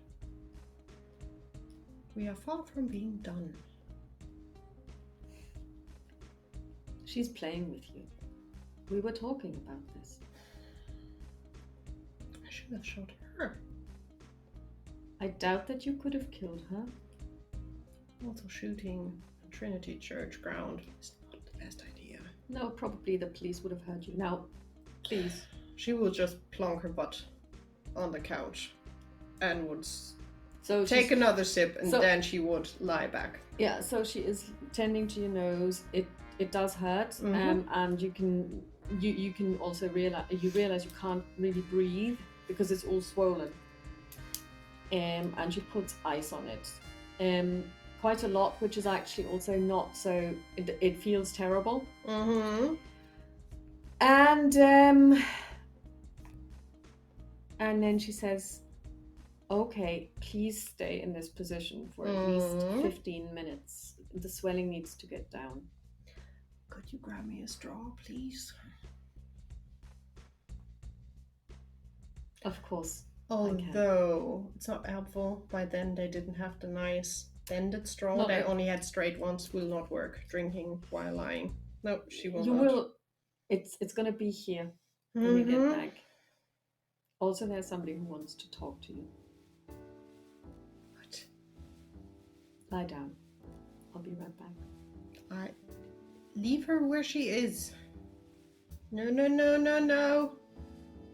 Speaker 2: We are far from being done.
Speaker 1: She's playing with you. We were talking about this.
Speaker 2: I should have shot her.
Speaker 1: I doubt that you could have killed her.
Speaker 2: Also, shooting a Trinity Church ground is not the best idea.
Speaker 1: No, probably the police would have heard you. Now, please.
Speaker 2: She will just plonk her butt on the couch and would take another sip, and then she would lie back.
Speaker 1: Yeah, so she is tending to your nose. It does hurt,
Speaker 2: Mm-hmm.
Speaker 1: and you can also realize you can't really breathe because it's all swollen. And she puts ice on it. Quite a lot, which is actually also not so. It feels terrible.
Speaker 2: Mm-hmm.
Speaker 1: And then she says, "Okay, please stay in this position for at least 15 minutes. The swelling needs to get down."
Speaker 2: Could you grab me a straw, please?
Speaker 1: Of course.
Speaker 2: Although it's not helpful. By then they didn't have the nice bended straw.
Speaker 1: No,
Speaker 2: they only had straight ones. Will not work. Drinking while lying. No, she will
Speaker 1: you
Speaker 2: not.
Speaker 1: will. It's gonna be here when you get back. Also, there's somebody who wants to talk to you.
Speaker 2: What?
Speaker 1: Lie down. I'll be right back.
Speaker 2: Leave her where she is. No.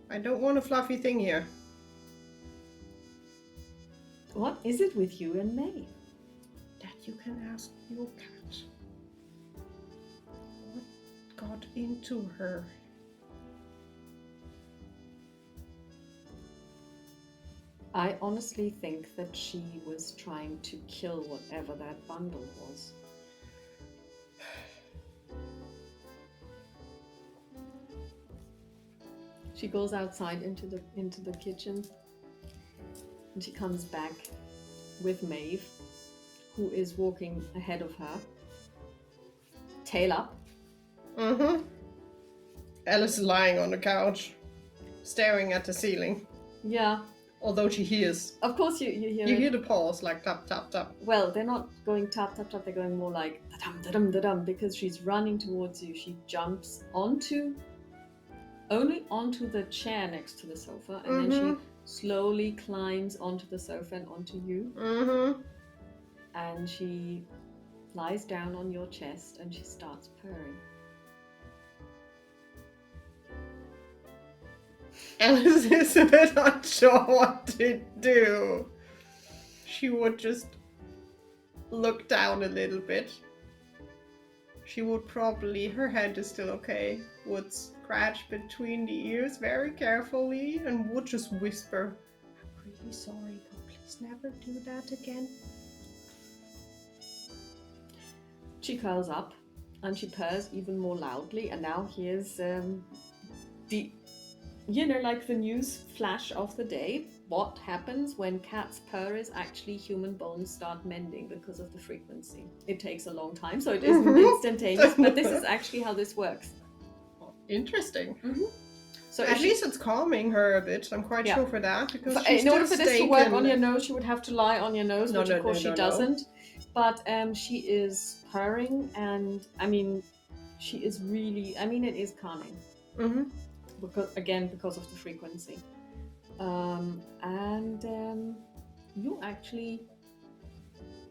Speaker 2: I don't want a fluffy thing here.
Speaker 1: What is it with you and May?
Speaker 2: That you can ask your cat. What got into her?
Speaker 1: I honestly think that she was trying to kill whatever that bundle was. She goes outside into the kitchen, and she comes back with Maeve, who is walking ahead of her, tail up.
Speaker 2: Alice is lying on the couch, staring at the ceiling.
Speaker 1: Yeah.
Speaker 2: Although she hears.
Speaker 1: Of course you hear
Speaker 2: You hear the paws like tap, tap, tap.
Speaker 1: Well, they're not going tap, tap, tap. They're going more like da-dum, da-dum, da-dum, because she's running towards you. She jumps only onto the chair next to the sofa, and then she slowly climbs onto the sofa and onto you. And she lies down on your chest and she starts purring.
Speaker 2: Alice is a bit unsure what to do. She would just look down a little bit. She would probably, her head is still okay, would scratch between the ears very carefully and would just whisper, "I'm really sorry, but please never do that again."
Speaker 1: She curls up and she purrs even more loudly, and now here's like the news flash of the day. What happens when cats purr is actually human bones start mending because of the frequency. It takes a long time, so it isn't instantaneous, but this is actually how this works.
Speaker 2: Interesting.
Speaker 1: So
Speaker 2: at least it's calming her a bit. I'm quite sure for that, because
Speaker 1: in order for this to work on your nose, she would have to lie on your nose, which of course she doesn't. But she is purring, and I mean, she is really. I mean, it is calming. Because of the frequency. You actually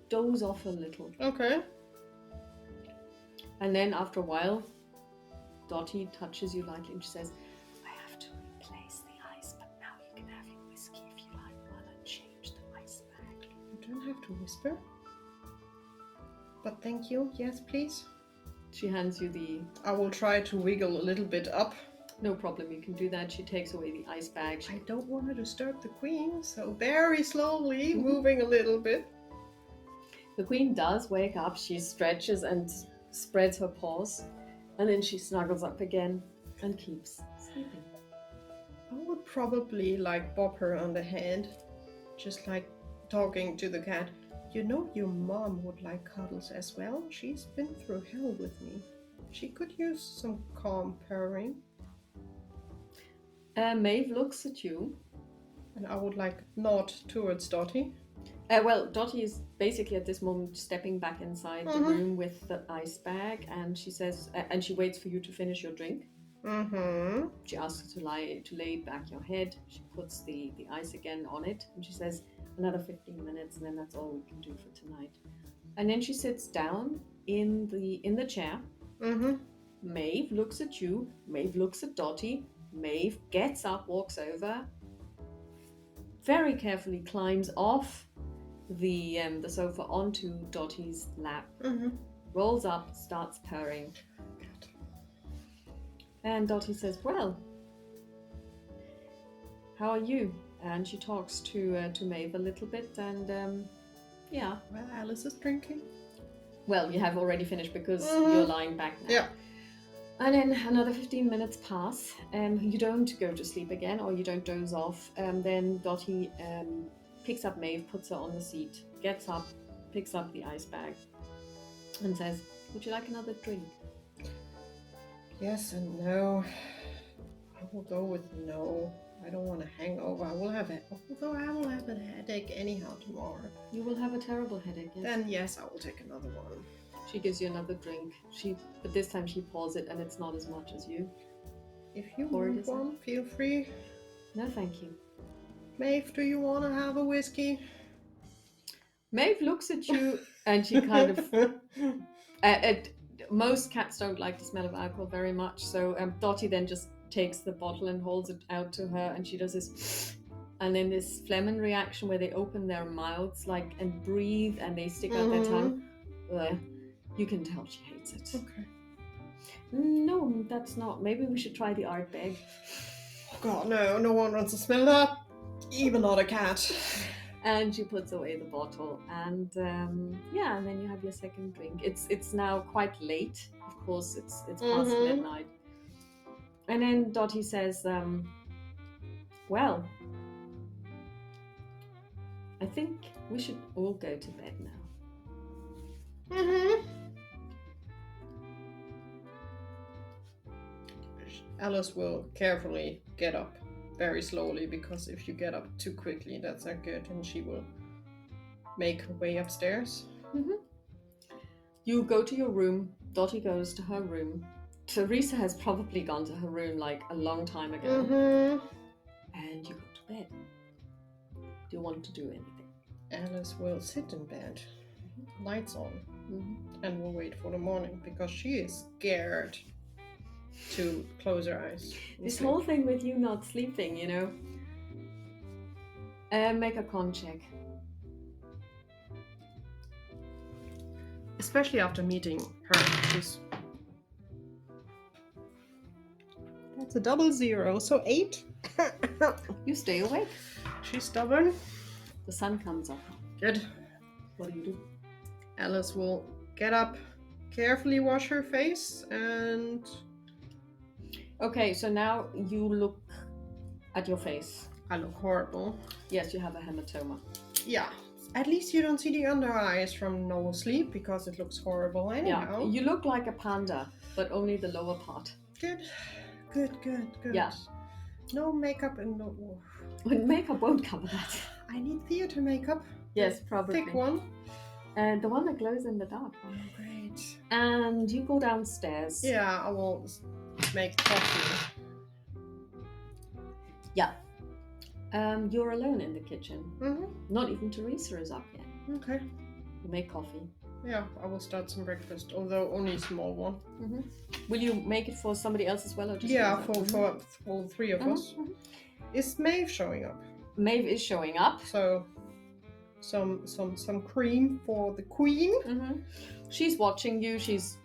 Speaker 1: doze off a little.
Speaker 2: Okay.
Speaker 1: And then after a while, Dottie touches you lightly and she says, "I have to replace the ice, but now you can have your whiskey if
Speaker 2: to whisper. But thank you. Yes, please.
Speaker 1: She hands you the...
Speaker 2: I will try to wiggle a little bit up.
Speaker 1: No problem, you can do that. She takes away the ice bag.
Speaker 2: I don't want to disturb the queen, so very slowly, moving a little bit.
Speaker 1: The queen does wake up. She stretches and spreads her paws, and then she snuggles up again and keeps sleeping.
Speaker 2: I would probably like bob her on the head, just like talking to the cat. You know, your mom would like cuddles as well. She's been through hell with me. She could use some calm purring.
Speaker 1: Maeve looks at you.
Speaker 2: And I would like nod towards Dottie.
Speaker 1: Well, Dottie is basically at this moment stepping back inside the room with the ice bag, and she says, and she waits for you to finish your drink.
Speaker 2: Mm-hmm.
Speaker 1: She asks you to lay back your head. She puts the ice again on it, and she says, another 15 minutes, and then that's all we can do for tonight. And then she sits down in the chair.
Speaker 2: Mm-hmm.
Speaker 1: Maeve looks at you. Maeve looks at Dottie. Maeve gets up, walks over, very carefully climbs off the sofa onto Dottie's lap, rolls up, starts purring. And Dottie says, well, how are you? And she talks to Maeve a little bit, and yeah.
Speaker 2: Well, Alice is drinking.
Speaker 1: Well, you have already finished because you're lying back now.
Speaker 2: Yeah.
Speaker 1: And then another 15 minutes pass, and you don't go to sleep again, or you don't doze off. Then Dottie picks up Maeve, puts her on the seat, gets up, picks up the ice bag, and says, would you like another drink?
Speaker 2: Yes and no. I will go with no. I don't want a hangover. I will have a headache anyhow tomorrow.
Speaker 1: You will have a terrible headache, yes?
Speaker 2: Then yes, I will take another one.
Speaker 1: She gives you another drink. But this time she pours it, and it's not as much as you.
Speaker 2: If you want one, feel free.
Speaker 1: No, thank you.
Speaker 2: Maeve, do you want to have a whiskey?
Speaker 1: Maeve looks at you, and she kind of... most cats don't like the smell of alcohol very much, so Dottie then just takes the bottle and holds it out to her, and she does this... And then this phlegm reaction where they open their mouths and breathe, and they stick out their tongue. You can tell she hates it.
Speaker 2: Okay.
Speaker 1: No, that's not. Maybe we should try the art bag.
Speaker 2: Oh God, no one wants to smell that. Even not a cat.
Speaker 1: And she puts away the bottle, and and then you have your second drink. It's now quite late. Of course, it's past midnight. And then Dottie says, well, I think we should all go to bed now.
Speaker 2: Alice will carefully get up very slowly, because if you get up too quickly, that's not good, and she will make her way upstairs.
Speaker 1: You go to your room. Dottie goes to her room. Teresa has probably gone to her room a long time ago. And you go to bed. Do you want to do anything?
Speaker 2: Alice will sit in bed, lights on, and will wait for the morning, because she is scared to close her eyes.
Speaker 1: This whole thing with you not sleeping, make a con check.
Speaker 2: Especially after meeting her. That's a 00, so 8.
Speaker 1: You stay awake.
Speaker 2: She's stubborn.
Speaker 1: The sun comes up.
Speaker 2: Good.
Speaker 1: What do you do?
Speaker 2: Alice will get up, carefully wash her face, and...
Speaker 1: Okay, so now you look at your face.
Speaker 2: I look horrible.
Speaker 1: Yes, you have a hematoma.
Speaker 2: Yeah. At least you don't see the under eyes from no sleep, because it looks horrible anyhow.
Speaker 1: Yeah, you look like a panda, but only the lower part.
Speaker 2: Good.
Speaker 1: Yeah.
Speaker 2: No makeup and no...
Speaker 1: Makeup won't cover that.
Speaker 2: I need theater makeup.
Speaker 1: Yes, probably.
Speaker 2: Thick one.
Speaker 1: And the one that glows in the dark.
Speaker 2: Oh, great.
Speaker 1: And you go downstairs.
Speaker 2: Yeah, I will make coffee.
Speaker 1: Yeah. You're alone in the kitchen. Not even Teresa is up yet.
Speaker 2: Okay.
Speaker 1: You make coffee.
Speaker 2: Yeah, I will start some breakfast, although only a small one.
Speaker 1: Will you make it for somebody else as well? Or just
Speaker 2: for all three of us. Is Maeve showing up?
Speaker 1: Maeve is showing up.
Speaker 2: So some cream for the queen.
Speaker 1: She's watching you. She's,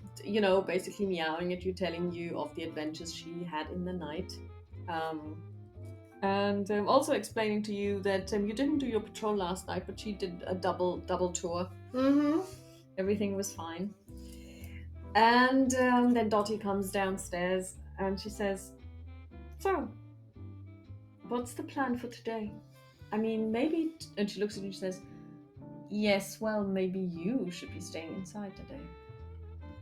Speaker 1: basically meowing at you, telling you of the adventures she had in the night. And also explaining to you that you didn't do your patrol last night, but she did a double tour. Everything was fine. And then Dottie comes downstairs and she says, "So, what's the plan for today? I mean, maybe..." And she looks at you and she says, "Yes, well, maybe you should be staying inside today."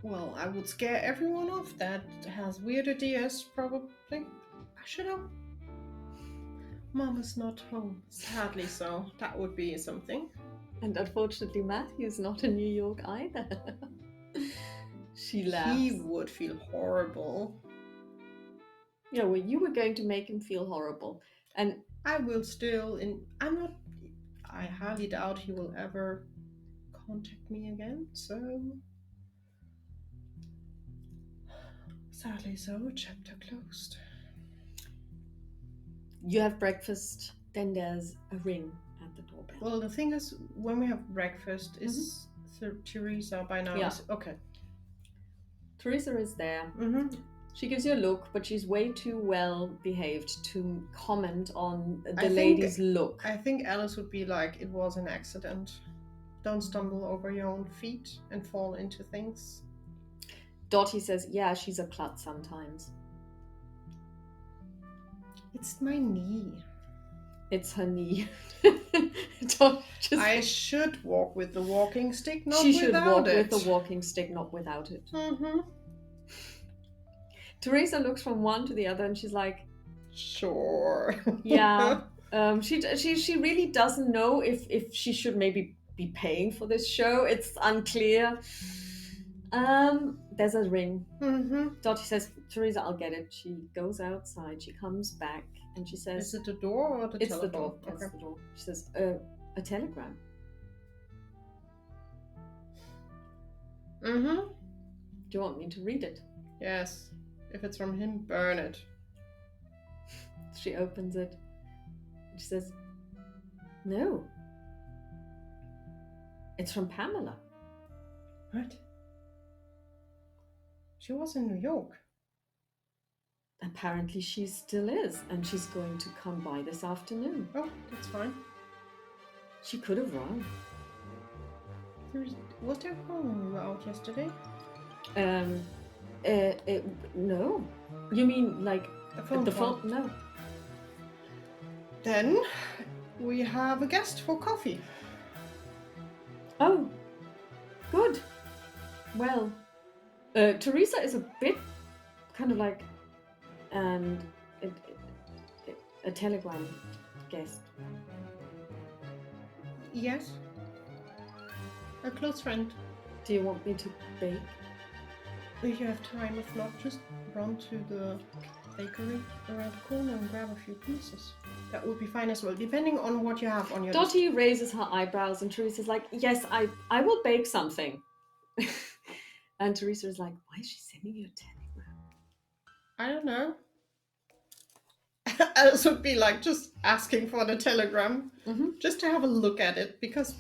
Speaker 2: Well, I would scare everyone off that has weird ideas, probably. I should have. Mom is not home. Sadly so. That would be something.
Speaker 1: And unfortunately, Matthew's not in New York either. She laughs.
Speaker 2: He would feel horrible.
Speaker 1: Yeah, well, you were going to make him feel horrible. And
Speaker 2: I will still I highly doubt he will ever contact me again, so sadly so, chapter closed.
Speaker 1: You have breakfast, then there's a ring at the doorbell.
Speaker 2: Well, the thing is, when we have breakfast, is Teresa by now?
Speaker 1: Yeah.
Speaker 2: Okay.
Speaker 1: Teresa is there. She gives you a look, but she's way too well behaved to comment on the lady's look.
Speaker 2: I think Alice would be like, "It was an accident. Don't stumble over your own feet and fall into things."
Speaker 1: Dottie says, "Yeah, she's a klutz sometimes."
Speaker 2: It's my knee.
Speaker 1: It's her knee.
Speaker 2: I should walk with the walking stick, not
Speaker 1: she
Speaker 2: without it.
Speaker 1: She should walk with the walking stick, not without it. Teresa looks from one to the other and she's like,
Speaker 2: "Sure."
Speaker 1: Yeah. She really doesn't know if she should maybe be paying for this show. It's unclear. There's a ring. Dottie says, "Teresa, I'll get it." She goes outside. She comes back and she says,
Speaker 2: "Is it the door or the telephone?"
Speaker 1: It's the door.
Speaker 2: Okay.
Speaker 1: It's the door. She says, "A telegram." Do you want me to read it?
Speaker 2: Yes. If it's from him, burn it.
Speaker 1: She opens it. She says, "No. It's from Pamela."
Speaker 2: What? She was in New York.
Speaker 1: Apparently she still is, and she's going to come by this afternoon.
Speaker 2: Oh, that's fine.
Speaker 1: She could have run.
Speaker 2: Was there a phone when we were out yesterday?
Speaker 1: No. You mean like
Speaker 2: the phone?
Speaker 1: No.
Speaker 2: Then we have a guest for coffee.
Speaker 1: Oh, good. Well, Teresa is a bit kind of like a telegram guest.
Speaker 2: Yes. A close friend.
Speaker 1: Do you want me to bake?
Speaker 2: If you have time, if not, just run to the bakery around the corner and grab a few pieces. That would be fine as well, depending on what you have on your
Speaker 1: Dottie raises her eyebrows and Teresa's like, "Yes, I will bake something." And Teresa is like, "Why is she sending you a telegram?"
Speaker 2: I don't know. Alice would be like just asking for the telegram, just to have a look at it, because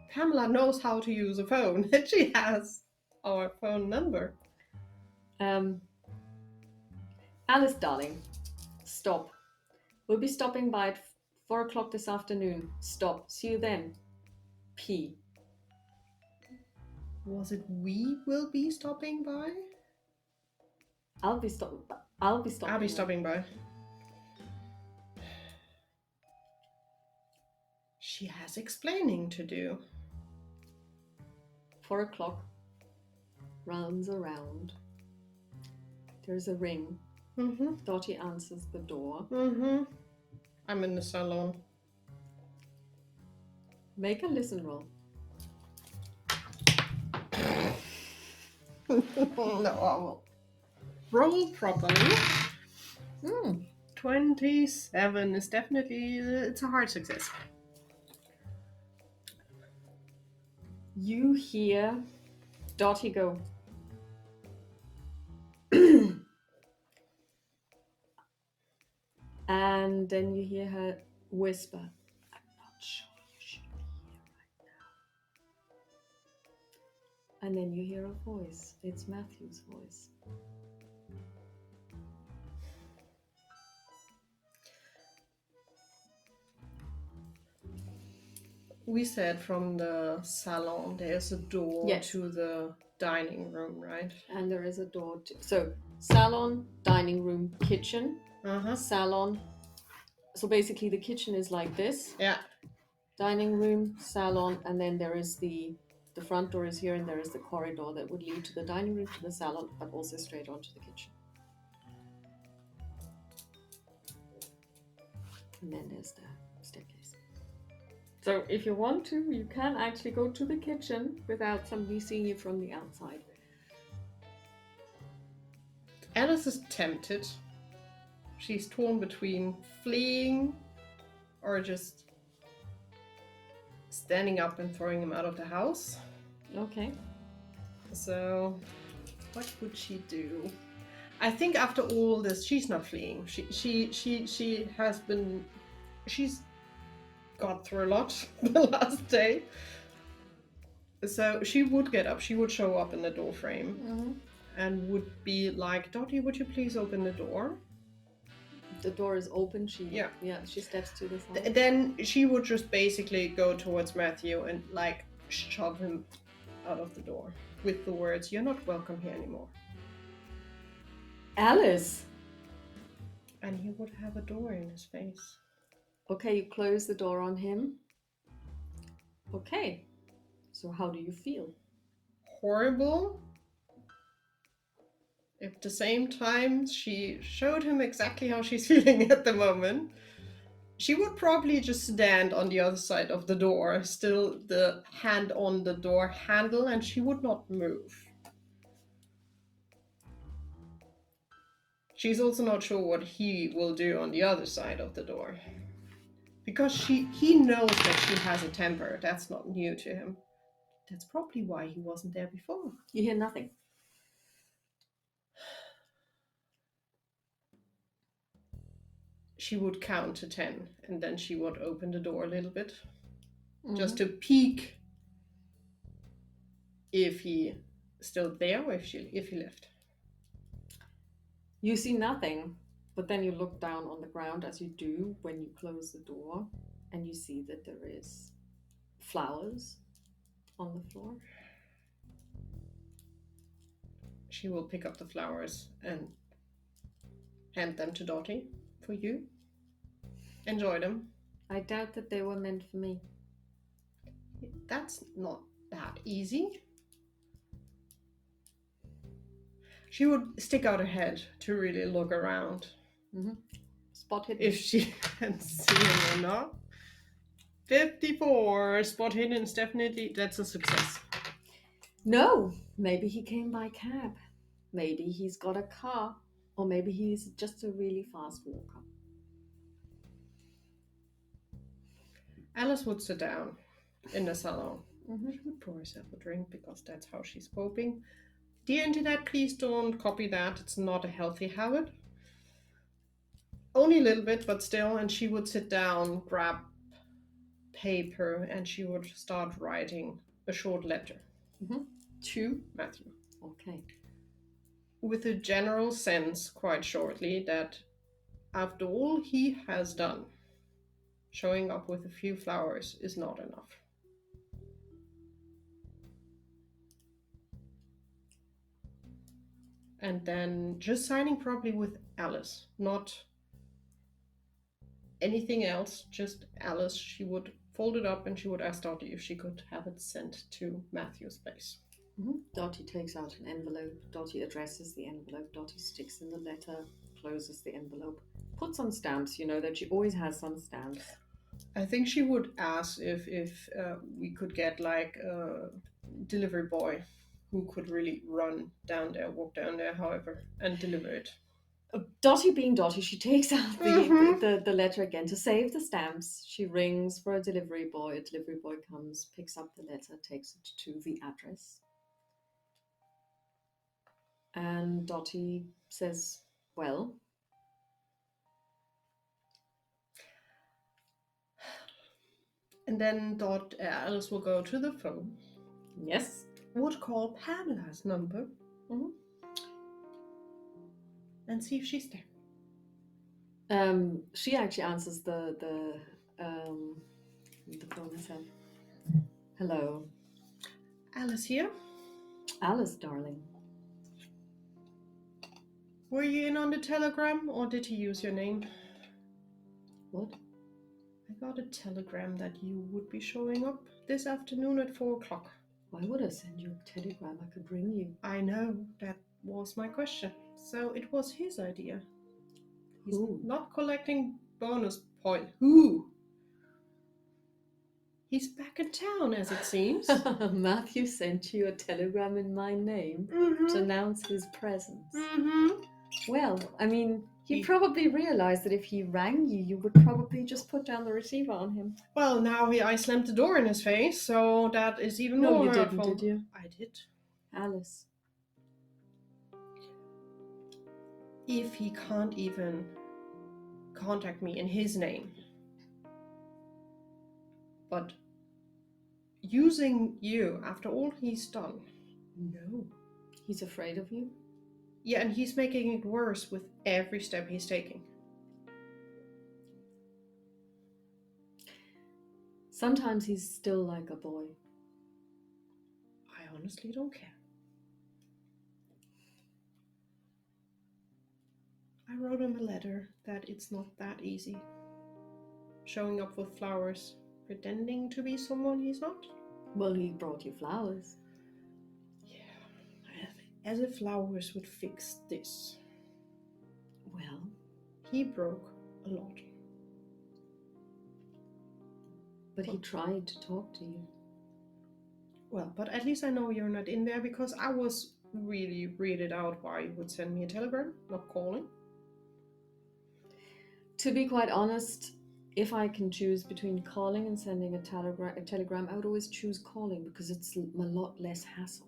Speaker 2: Pamela knows how to use a phone and she has our phone number.
Speaker 1: Alice, darling, stop. We'll be stopping by at 4 o'clock this afternoon. Stop. See you then. P.
Speaker 2: Was it we will be stopping by?
Speaker 1: I'll be stopping by.
Speaker 2: She has explaining to do.
Speaker 1: 4 o'clock. Rounds around. There's a ring. Dottie answers the door.
Speaker 2: I'm in the salon.
Speaker 1: Make a listen roll.
Speaker 2: No, I will roll properly. 27 is definitely, it's a hard success.
Speaker 1: You hear Dottie go, and then you hear her whisper, "I'm not sure you should be here right And then you hear a voice. It's Matthew's voice.
Speaker 2: We said from the salon there's a door
Speaker 1: Yes.
Speaker 2: to the dining room, right?
Speaker 1: And there is a door. So, salon, dining room, kitchen, salon. So basically, the kitchen is like this.
Speaker 2: Yeah.
Speaker 1: Dining room, salon, and then there is the front door is here, and there is the corridor that would lead to the dining room, to the salon, but also straight onto the kitchen. And then there's the staircase. So if you want to, you can actually go to the kitchen without somebody seeing you from the outside.
Speaker 2: Alice is tempted. She's torn between fleeing or just standing up and throwing him out of the house.
Speaker 1: Okay.
Speaker 2: So, what would she do? I think after all this, she's not fleeing. She has been. She's got through a lot the last day. So she would get up. She would show up in the door frame and would be like, "Dottie, would you please open the door?"
Speaker 1: The door is open. She steps to the side.
Speaker 2: Then she would just basically go towards Matthew and like shove him out of the door with the words, "You're not welcome here anymore."
Speaker 1: Alice!
Speaker 2: And he would have a door in his face.
Speaker 1: Okay, you close the door on him. Okay. So how do you feel?
Speaker 2: Horrible. At the same time, she showed him exactly how she's feeling at the moment. She would probably just stand on the other side of the door, still the hand on the door handle, and she would not move. She's also not sure what he will do on the other side of the door. Because he knows that she has a temper. That's not new to him. That's probably why he wasn't there before.
Speaker 1: You hear nothing.
Speaker 2: She would count to 10 and then she would open the door a little bit just to peek if he still there or if he left.
Speaker 1: You see nothing, but then you look down on the ground as you do when you close the door, and you see that there is flowers on the floor.
Speaker 2: She will pick up the flowers and hand them to Dottie for you. Enjoy them.
Speaker 1: I doubt that they were meant for me.
Speaker 2: That's not that easy. She would stick out her head to really look around.
Speaker 1: Spot hidden.
Speaker 2: If she can see him or not. 54. Spot hidden is definitely, that's a success.
Speaker 1: No, maybe he came by cab. Maybe he's got a car. Or maybe he's just a really fast walker.
Speaker 2: Alice would sit down in the salon. She would pour herself a drink because that's how she's coping. Dear Internet, please don't copy that. It's not a healthy habit. Only a little bit, but still. And she would sit down, grab paper, and she would start writing a short letter to Matthew.
Speaker 1: Okay.
Speaker 2: With a general sense, quite shortly, that after all he has done, showing up with a few flowers is not enough. And then just signing properly with Alice, not anything else, just Alice. She would fold it up and she would ask Dottie if she could have it sent to Matthew's place.
Speaker 1: Dottie takes out an envelope. Dottie addresses the envelope. Dottie sticks in the letter, closes the envelope, puts on stamps. You know that she always has some stamps.
Speaker 2: I think she would ask if we could get like a delivery boy who could really run down there, walk down there, however, and deliver it.
Speaker 1: Dottie being Dottie, she takes out the letter again to save the stamps. She rings for a delivery boy. A delivery boy comes, picks up the letter, takes it to the address. And Dottie says, well.
Speaker 2: And then Alice will go to the phone.
Speaker 1: Yes.
Speaker 2: would call Pamela's number
Speaker 1: Mhm.
Speaker 2: and see if she's there.
Speaker 1: She actually answers the phone herself. Hello,
Speaker 2: Alice here.
Speaker 1: Alice, darling.
Speaker 2: Were you in on the telegram or did he use your name?
Speaker 1: What?
Speaker 2: I got a telegram that you would be showing up this afternoon at 4 o'clock.
Speaker 1: Why would I send you a telegram? I could ring you.
Speaker 2: I know, that was my question. So it was his idea. He's
Speaker 1: Who?
Speaker 2: not collecting bonus points. Who? He's back in town, as it seems.
Speaker 1: Matthew sent you a telegram in my name to announce his presence. Well, I mean, he probably realized that if he rang you, you would probably just put down the receiver on him.
Speaker 2: Well, now I slammed the door in his face, so that is even
Speaker 1: No,
Speaker 2: more
Speaker 1: you
Speaker 2: hurtful.
Speaker 1: didn't, did you?
Speaker 2: I did.
Speaker 1: Alice.
Speaker 2: If he can't even contact me in his name, but using you after all he's done, no.
Speaker 1: He's afraid of you?
Speaker 2: Yeah, and he's making it worse with every step he's taking.
Speaker 1: Sometimes he's still like a boy.
Speaker 2: I honestly don't care. I wrote him a letter that it's not that easy. Showing up with flowers, pretending to be someone he's not.
Speaker 1: Well, he brought you flowers.
Speaker 2: Yeah, as if flowers would fix this.
Speaker 1: Well,
Speaker 2: he broke a lot.
Speaker 1: But he tried to talk to you.
Speaker 2: Well, but at least I know you're not in there, because I was really weirded out why you would send me a telegram, not calling.
Speaker 1: To be quite honest, if I can choose between calling and sending a telegram, I would always choose calling because it's a lot less hassle.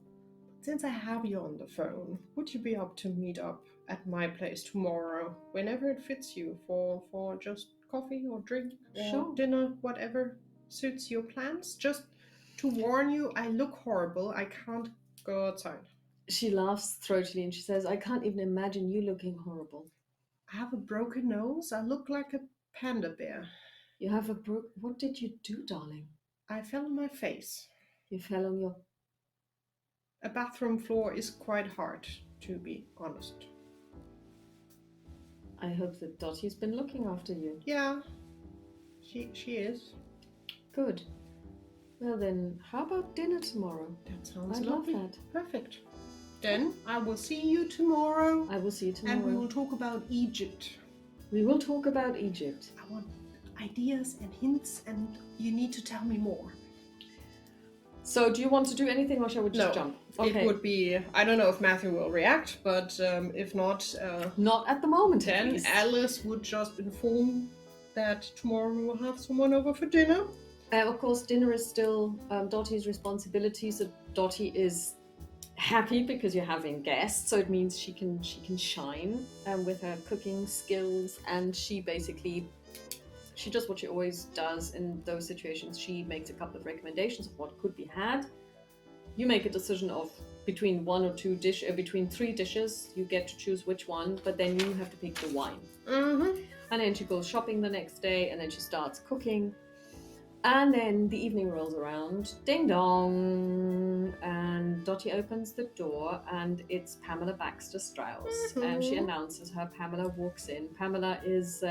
Speaker 2: Since I have you on the phone, would you be up to meet up at my place tomorrow, whenever it fits you, for just coffee or drink or dinner, whatever suits your plans? Just to warn you, I look horrible. I can't go outside.
Speaker 1: She laughs throatily and she says, I can't even imagine you looking horrible.
Speaker 2: I have a broken nose. I look like a panda bear.
Speaker 1: You have a What did you do, darling?
Speaker 2: I fell on my face.
Speaker 1: You fell on your...
Speaker 2: A bathroom floor is quite hard, to be honest.
Speaker 1: I hope that Dottie's been looking after you.
Speaker 2: Yeah, she is.
Speaker 1: Good. Well then, how about dinner tomorrow?
Speaker 2: That sounds
Speaker 1: lovely.
Speaker 2: Love that. Perfect. Then I will see you tomorrow.
Speaker 1: I will see you tomorrow.
Speaker 2: And we will talk about Egypt.
Speaker 1: We will talk about Egypt.
Speaker 2: I want ideas and hints, and you need to tell me more.
Speaker 1: So do you want to do anything, or shall we just jump?
Speaker 2: Okay. It would be, I don't know if Matthew will react, but if not...
Speaker 1: not at the moment,
Speaker 2: then Alice would just inform that tomorrow we will have someone over for dinner.
Speaker 1: Of course, dinner is still Dottie's responsibility, so Dottie is happy because you're having guests, so it means she can shine with her cooking skills, and she does what she always does in those situations. She makes a couple of recommendations of what could be had. You make a decision of between between 3 dishes. You get to choose which one, but then you have to pick the wine. And then she goes shopping the next day, and then she starts cooking. And then the evening rolls around, ding dong, and Dottie opens the door, and it's Pamela Baxter Strauss. And she announces her. Pamela walks in. Pamela is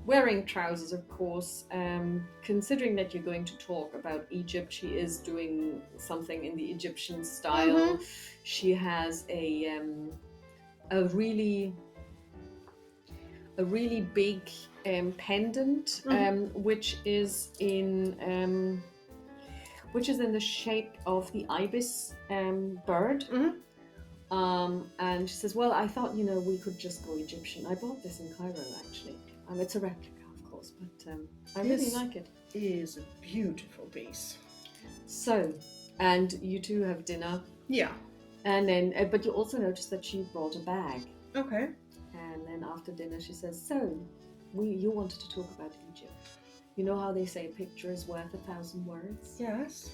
Speaker 1: wearing trousers, of course. Considering that you're going to talk about Egypt, she is doing something in the Egyptian style. She has a really big pendant, which is in the shape of the ibis bird. And she says, well, I thought, we could just go Egyptian. I bought this in Cairo, actually. It's a replica, of course, but I really like it.
Speaker 2: It is a beautiful piece.
Speaker 1: So, and you two have dinner.
Speaker 2: Yeah.
Speaker 1: And then, but you also notice that she brought a bag.
Speaker 2: Okay.
Speaker 1: And then after dinner she says, so, you wanted to talk about Egypt. You know how they say a picture is worth 1,000 words?
Speaker 2: Yes.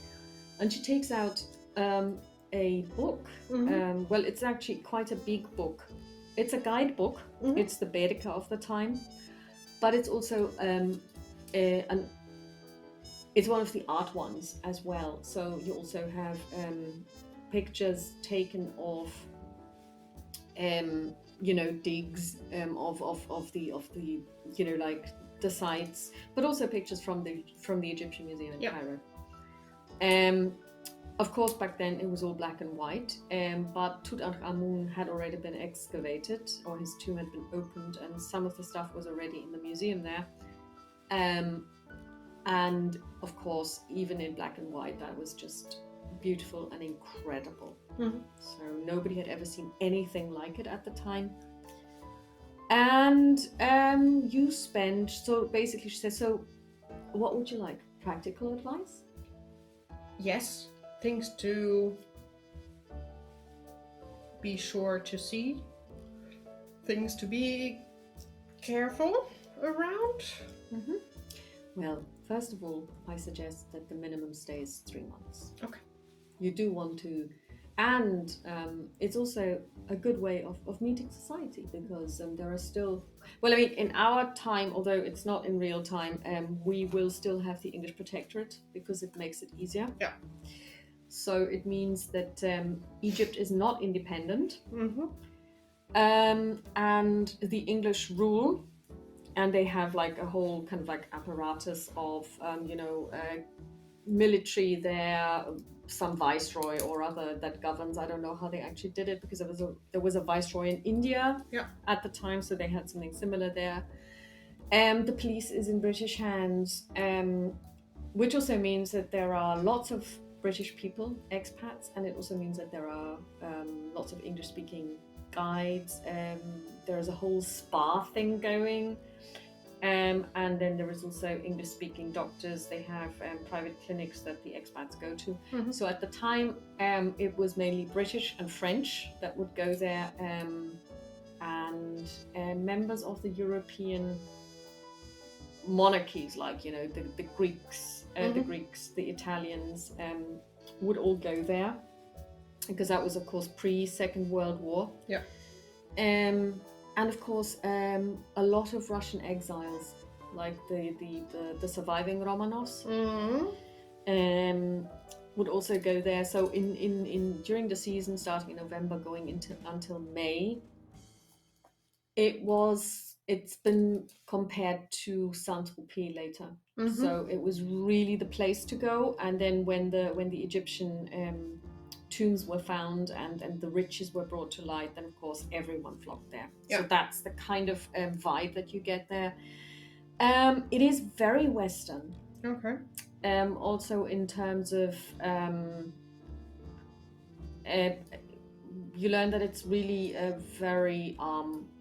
Speaker 1: And she takes out a book. Well, it's actually quite a big book. It's a guidebook. It's the Baedeker of the time, but it's also it's one of the art ones as well. So you also have pictures taken of digs of the like the sites, but also pictures from the Egyptian Museum in Cairo. Of course, back then it was all black and white, but Tutankhamun had already been excavated, or his tomb had been opened, and some of the stuff was already in the museum there. And of course, even in black and white, that was just beautiful and incredible. So nobody had ever seen anything like it at the time. And you spend, so basically she says, so what would you like? Practical advice?
Speaker 2: Yes, things to be sure to see, things to be careful around.
Speaker 1: Well, first of all, I suggest that the minimum stay is 3 months.
Speaker 2: Okay.
Speaker 1: You do want to, and it's also a good way of meeting society, because there are still, well, I mean, in our time, although it's not in real time, we will still have the English protectorate because it makes it easier.
Speaker 2: Yeah.
Speaker 1: So it means that Egypt is not independent, and the English rule, and they have like a whole kind of like apparatus of military there, some viceroy or other that governs. I don't know how they actually did it, because there was a viceroy in India at the time, so they had something similar there. The police is in British hands, which also means that there are lots of British people, expats, and it also means that there are lots of English-speaking guides. There's a whole spa thing going. And then there is also English-speaking doctors. They have private clinics that the expats go to. So at the time, it was mainly British and French that would go there, and members of the European monarchies, like the Greeks, the Italians, would all go there, because that was, of course, pre-Second World War.
Speaker 2: Yeah.
Speaker 1: And of course, a lot of Russian exiles, like the surviving Romanovs, would also go there. So in during the season, starting in November, going until May, it's been compared to Saint-Tropez later. So it was really the place to go. And then when the Egyptian tombs were found and the riches were brought to light, then of course everyone flocked there. So that's the kind of vibe that you get there. It is very Western.
Speaker 2: Okay.
Speaker 1: Also in terms of you learn that it's really a very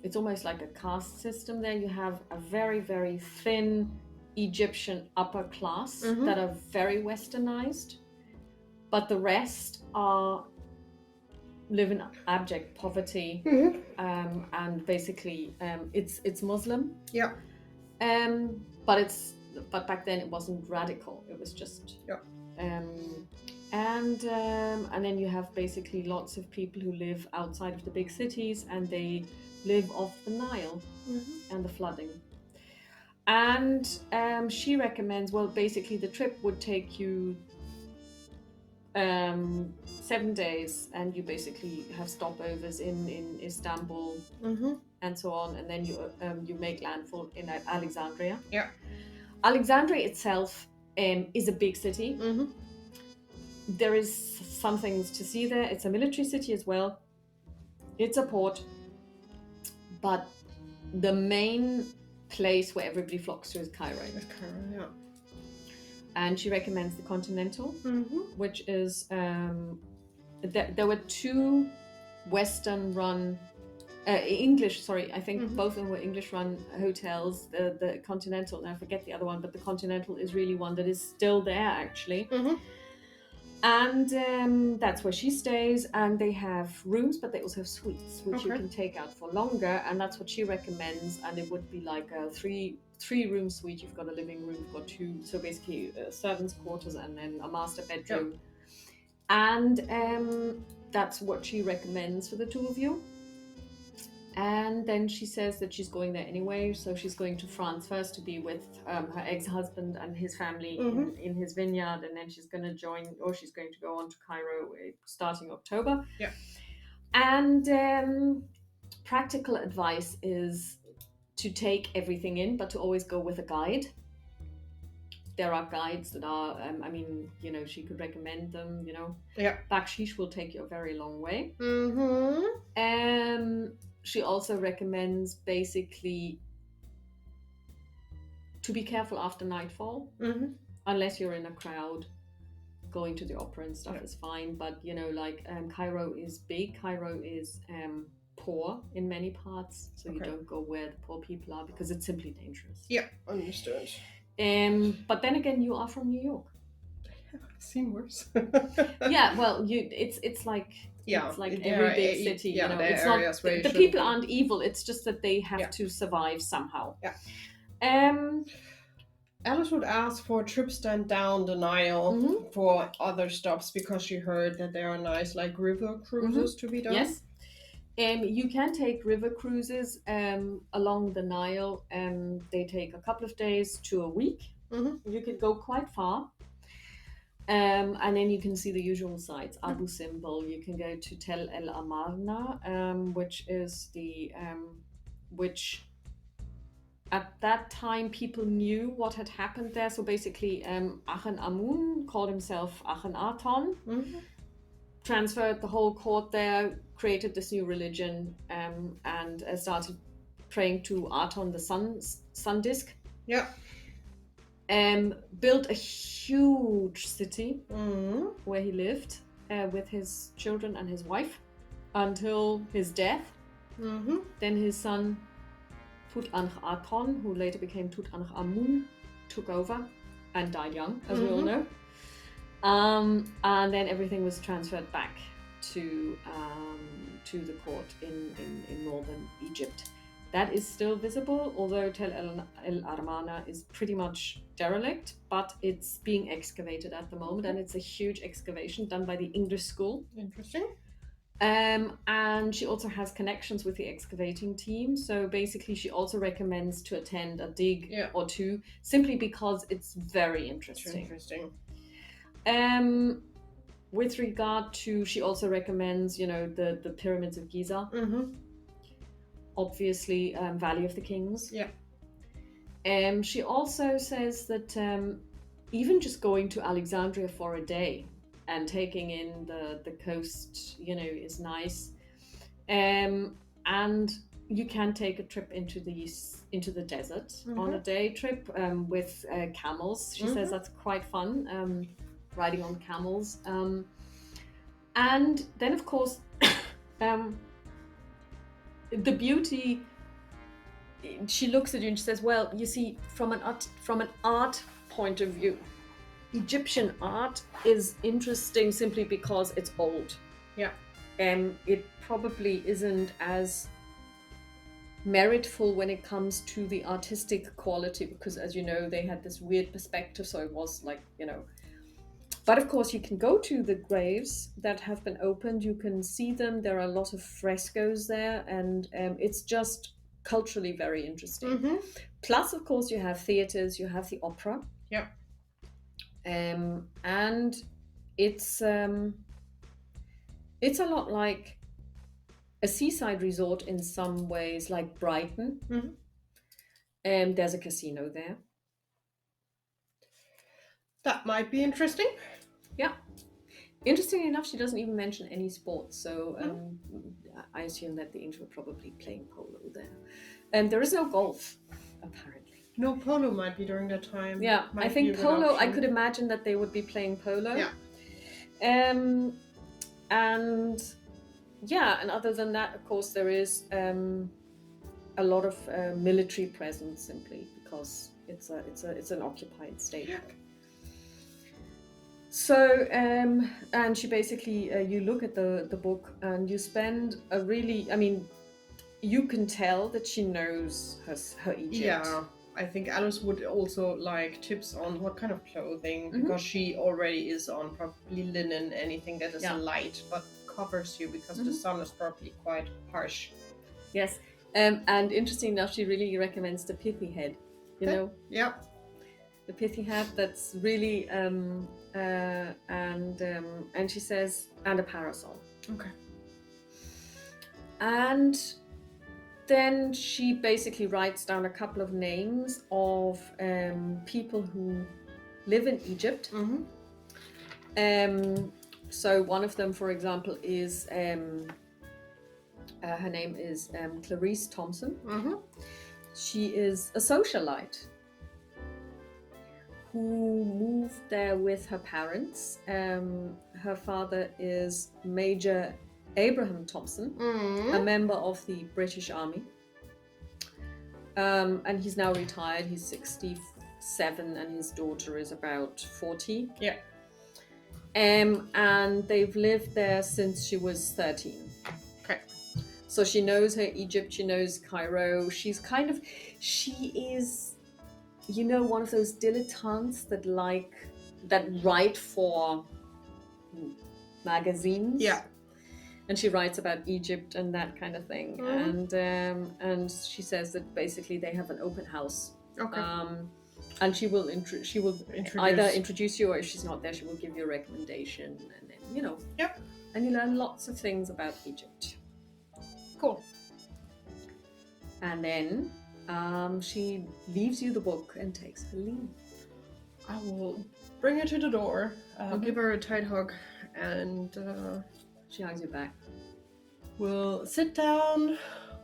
Speaker 1: it's almost like a caste system there. You have a very, very thin Egyptian upper class that are very westernized, but the rest live in abject poverty, and basically it's Muslim.
Speaker 2: Yeah.
Speaker 1: But back then it wasn't radical. It was just and then you have basically lots of people who live outside of the big cities, and they live off the Nile and the flooding. And she recommends, well, basically the trip would take you 7 days, and you basically have stopovers in Istanbul and so on, and then you make landfall in Alexandria.
Speaker 2: Yeah.
Speaker 1: Alexandria itself is a big city. There is some things to see there. It's a military city as well. It's a port, but the main place where everybody flocks to is Cairo. And she recommends the Continental, which is there were two Western-run I think both of them were English-run hotels. The Continental, and I forget the other one, but the Continental is really one that is still there actually. And that's where she stays, and they have rooms, but they also have suites, which you can take out for longer, and that's what she recommends. And it would be like a three-room suite. You've got a living room, you've got two, so basically servants' quarters and then a master bedroom. And that's what she recommends for the two of you. And then she says that she's going there anyway. So she's going to France first to be with her ex-husband and his family in his vineyard. And then she's going to she's going to go on to Cairo starting October.
Speaker 2: Yeah.
Speaker 1: And practical advice is to take everything in, but to always go with a guide. There are guides that are, she could recommend them,
Speaker 2: Yeah.
Speaker 1: Bakshish will take you a very long way.
Speaker 2: Mm-hmm.
Speaker 1: She also recommends basically to be careful after nightfall, unless you're in a crowd. Going to the opera and stuff is fine, but Cairo is big. Cairo is poor in many parts, so you don't go where the poor people are because it's simply dangerous.
Speaker 2: Yeah, understood.
Speaker 1: But then again, you are from New York.
Speaker 2: I've seen worse.
Speaker 1: Yeah, well, it's like every big city.
Speaker 2: Yeah,
Speaker 1: it's not the people aren't evil. It's just that they have to survive somehow.
Speaker 2: Yeah. Alice would ask for trips down the Nile for other stops because she heard that there are nice river cruises to be done.
Speaker 1: Yes. You can take river cruises along the Nile. They take a couple of days to a week. You can go quite far. And then you can see the usual sites. Abu Simbel. You can go to Tel El Amarna, which is which at that time people knew what had happened there. So basically, Amun called himself Akhenaton, transferred the whole court there, created this new religion, and started praying to Aton, the sun disk.
Speaker 2: Yeah.
Speaker 1: Built a huge city where he lived with his children and his wife until his death. Then his son Tutankhamun, who later became Tutankhamun, took over and died young, as we all know. And then everything was transferred back to the court in northern Egypt. That is still visible, although Tel El Amarna is pretty much derelict, but it's being excavated at the moment, and it's a huge excavation done by the English School.
Speaker 2: Interesting.
Speaker 1: And she also has connections with the excavating team. So basically, she also recommends to attend a dig or two, simply because it's very interesting.
Speaker 2: Interesting.
Speaker 1: With regard to, she also recommends, the pyramids of Giza. Obviously, Valley of the Kings.
Speaker 2: Yeah.
Speaker 1: She also says that even just going to Alexandria for a day and taking in the coast, is nice. And you can take a trip into the desert on a day trip with camels. She says that's quite fun, riding on camels. And then, of course, the beauty. She looks at you and she says, "Well, you see, from an art point of view, Egyptian art is interesting simply because it's old.
Speaker 2: Yeah.
Speaker 1: It probably isn't as meritful when it comes to the artistic quality because, as you know, they had this weird perspective, so it was like, But of course, you can go to the graves that have been opened. You can see them. There are a lot of frescoes there, and it's just culturally very interesting. Plus, of course, you have theaters. You have the opera.
Speaker 2: Yeah.
Speaker 1: And it's a lot like a seaside resort in some ways, like Brighton. There's a casino there.
Speaker 2: That might be interesting.
Speaker 1: Yeah. Interestingly enough, she doesn't even mention any sports, so I assume that the English were probably playing polo there. And there is no golf, apparently.
Speaker 2: No, polo might be during that time.
Speaker 1: Yeah, I think polo, I could imagine that they would be playing polo.
Speaker 2: Yeah.
Speaker 1: And other than that, of course, there is a lot of military presence simply because it's an occupied state.
Speaker 2: Yeah.
Speaker 1: So, and she basically, you look at the book and you spend you can tell that she knows her Egypt.
Speaker 2: Yeah, I think Alice would also like tips on what kind of clothing,
Speaker 1: Mhm.
Speaker 2: because she already is on probably linen, anything that is
Speaker 1: Yeah.
Speaker 2: light but covers you, because the
Speaker 1: Mhm.
Speaker 2: sun is probably quite harsh.
Speaker 1: Yes. And interesting enough, she really recommends the pithy head. You know,
Speaker 2: Yeah.
Speaker 1: the pithy hat that's really and she says, and a parasol.
Speaker 2: Okay.
Speaker 1: And then she basically writes down a couple of names of people who live in Egypt.
Speaker 2: Mm-hmm.
Speaker 1: So one of them, for example, is her name is Clarice Thompson.
Speaker 2: Mm-hmm.
Speaker 1: She is a socialite who moved there with her parents. Her father is Major Abraham Thompson, a member of the British Army. And he's now retired. He's 67 and his daughter is about 40.
Speaker 2: Yeah.
Speaker 1: And they've lived there since she was 13.
Speaker 2: Okay.
Speaker 1: So she knows her Egypt, she knows Cairo. She is, you know, one of those dilettantes that write for magazines.
Speaker 2: Yeah.
Speaker 1: And she writes about Egypt and that kind of thing. And she says that basically they have an open house.
Speaker 2: Okay.
Speaker 1: And she will either introduce you, or if she's not there, she will give you a recommendation, and then
Speaker 2: Yep.
Speaker 1: and you learn lots of things about Egypt.
Speaker 2: Cool.
Speaker 1: And then she leaves you the book and takes her leave.
Speaker 2: I will bring her to the door, give her a tight hug, and
Speaker 1: she hugs you back.
Speaker 2: We'll sit down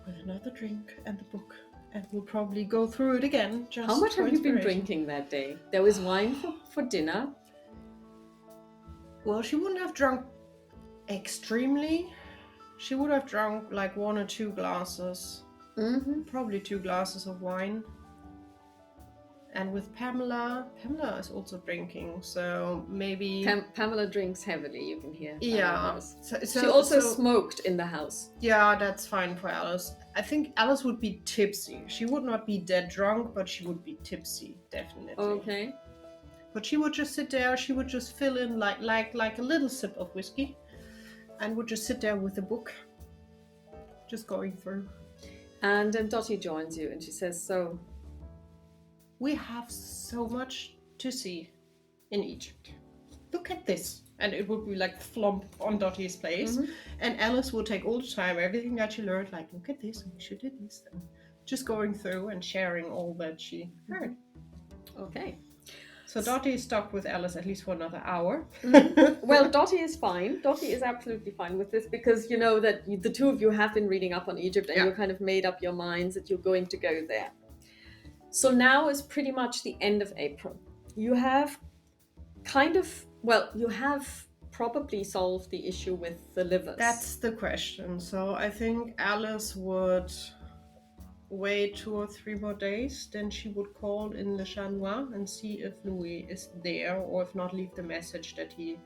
Speaker 2: with another drink and the book, and we'll probably go through it again. Just
Speaker 1: how much
Speaker 2: for
Speaker 1: have you been
Speaker 2: inspiration.
Speaker 1: drinking that day? There was wine for dinner.
Speaker 2: Well, she wouldn't have drunk extremely. She would have drunk like 1 or 2 glasses.
Speaker 1: Mm-hmm.
Speaker 2: Probably 2 glasses of wine. And with Pamela is also drinking, so maybe...
Speaker 1: Pamela drinks heavily, you can hear.
Speaker 2: Yeah.
Speaker 1: She also smoked in the house.
Speaker 2: Yeah, that's fine for Alice. I think Alice would be tipsy. She would not be dead drunk, but she would be tipsy, definitely.
Speaker 1: Okay.
Speaker 2: But she would just sit there, she would just fill in like a little sip of whiskey, and would just sit there with the book, just going through.
Speaker 1: And Dottie joins you, and she says, so...
Speaker 2: we have so much to see in Egypt. Look at this. And it would be like flump on Dottie's place.
Speaker 1: Mm-hmm.
Speaker 2: And Alice would take all the time, everything that she learned, like, look at this, and we should do this. And just going through and sharing all that she heard.
Speaker 1: Okay.
Speaker 2: So Dottie is stuck with Alice at least for another hour.
Speaker 1: Mm-hmm. Well, Dottie is fine. Dottie is absolutely fine with this, because you know that the two of you have been reading up on Egypt, and you're kind of made up your minds that you're going to go there. So now is pretty much the end of April. You have you have probably solved the issue with the livers.
Speaker 2: That's the question. So I think Alice would wait 2 or 3 more days. Then she would call in Le Chanois and see if Louis is there, or if not, leave the message that he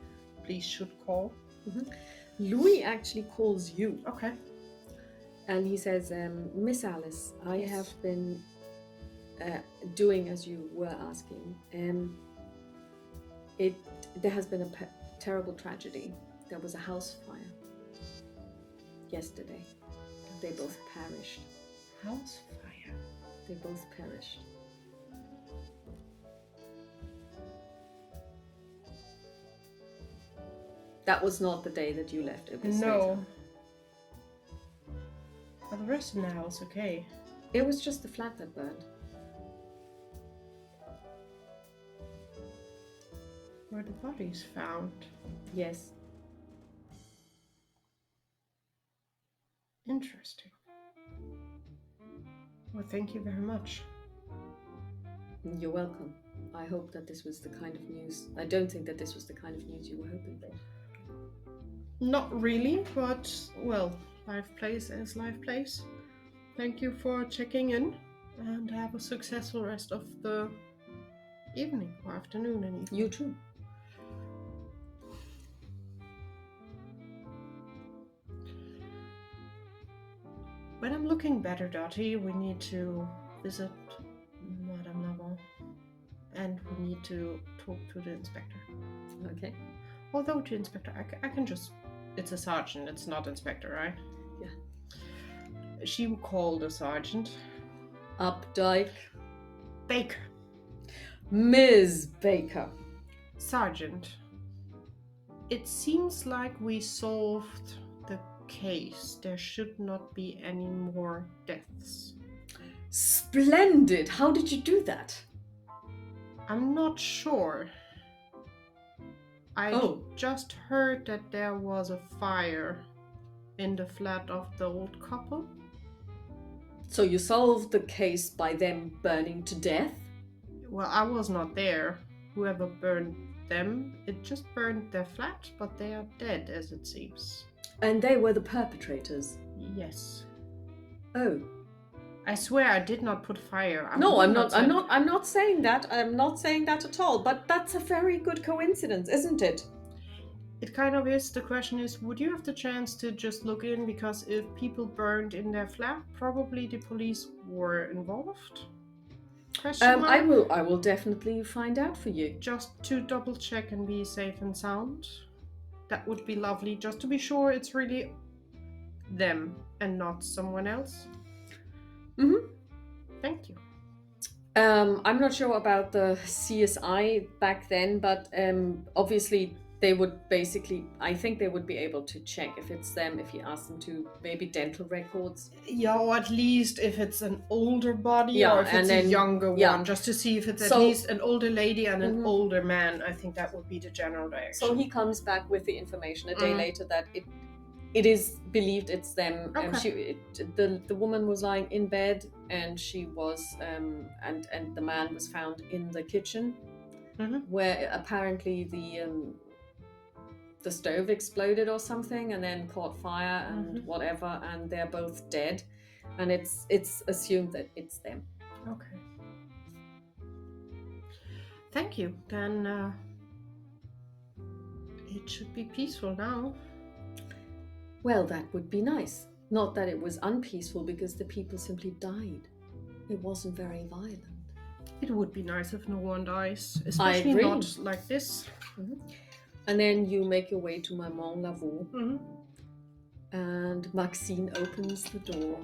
Speaker 2: please should call.
Speaker 1: Mm-hmm. Louis actually calls you.
Speaker 2: Okay.
Speaker 1: And he says, Miss Alice, I
Speaker 2: Yes.
Speaker 1: have been doing as you were asking. There has been a terrible tragedy. There was a house fire yesterday. They both perished.
Speaker 2: House fire.
Speaker 1: They both perished. That was not the day that you left Ibis.
Speaker 2: No. Are the rest in the house okay?
Speaker 1: It was just the flat that burned.
Speaker 2: Were the bodies found?
Speaker 1: Yes.
Speaker 2: Interesting. Well, thank you very much.
Speaker 1: You're welcome. I hope that this was the kind of news. I don't think that this was the kind of news you were hoping for.
Speaker 2: Not really, but, well, life plays as life plays. Thank you for checking in, and have a successful rest of the evening or afternoon and evening.
Speaker 1: You too.
Speaker 2: When I'm looking better, Dottie, we need to visit need to talk to the inspector.
Speaker 1: Okay.
Speaker 2: Although to inspector, I can just... It's a sergeant, it's not inspector, right?
Speaker 1: Yeah.
Speaker 2: She will call the sergeant.
Speaker 1: Updike.
Speaker 2: Baker.
Speaker 1: Ms. Baker.
Speaker 2: Sergeant, it seems like we solved the case. There should not be any more deaths.
Speaker 1: Splendid! How did you do that?
Speaker 2: I'm not sure. I
Speaker 1: Oh.
Speaker 2: just heard that there was a fire in the flat of the old couple.
Speaker 1: So you solved the case by them burning to death?
Speaker 2: Well, I was not there. Whoever burned them, it just burned their flat, but they are dead, as it seems.
Speaker 1: And they were the perpetrators?
Speaker 2: Yes.
Speaker 1: Oh.
Speaker 2: I swear I did not put fire.
Speaker 1: I'm not saying that. I'm not saying that at all. But that's a very good coincidence, isn't it?
Speaker 2: It kind of is. The question is, would you have the chance to just look in? Because if people burned in their flat, probably the police were involved.
Speaker 1: I will definitely find out for you.
Speaker 2: Just to double check and be safe and sound. That would be lovely, just to be sure it's really them and not someone else.
Speaker 1: Mm-hmm.
Speaker 2: Thank you.
Speaker 1: I'm not sure about the CSI back then, but obviously they would I think they would be able to check if it's them, if you ask them to, maybe dental records.
Speaker 2: Yeah, or at least if it's an older body or if it's a younger one, just to see if it's at least an older lady and an older man. I think that would be the general direction.
Speaker 1: So he comes back with the information a day later that it is believed it's them.
Speaker 2: Okay.
Speaker 1: The woman was lying in bed, and she was and the man was found in the kitchen, where apparently the stove exploded or something, and then caught fire and whatever, and they're both dead, and it's assumed that it's them.
Speaker 2: Okay. Thank you. Then it should be peaceful now.
Speaker 1: Well, that would be nice. Not that it was unpeaceful, because the people simply died. It wasn't very violent.
Speaker 2: It would be nice if no one dies, especially not like this.
Speaker 1: And then you make your way to Maman Lavaux, and Maxine opens the door.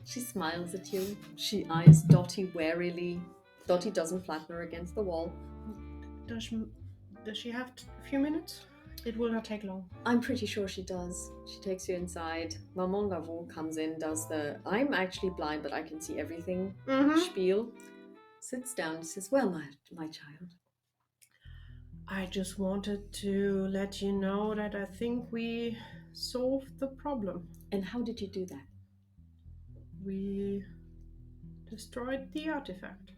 Speaker 1: She smiles at you. She eyes Dottie warily. Dottie doesn't flatten her against the wall.
Speaker 2: Does she have a few minutes? It will not take long.
Speaker 1: I'm pretty sure she does. She takes you inside. Maman Lavaux comes in, does the "I'm actually blind, but I can see everything" spiel. Sits down and says, "Well, my child,
Speaker 2: I just wanted to let you know that I think we solved the problem."
Speaker 1: And how did you do that?
Speaker 2: We destroyed the artifact.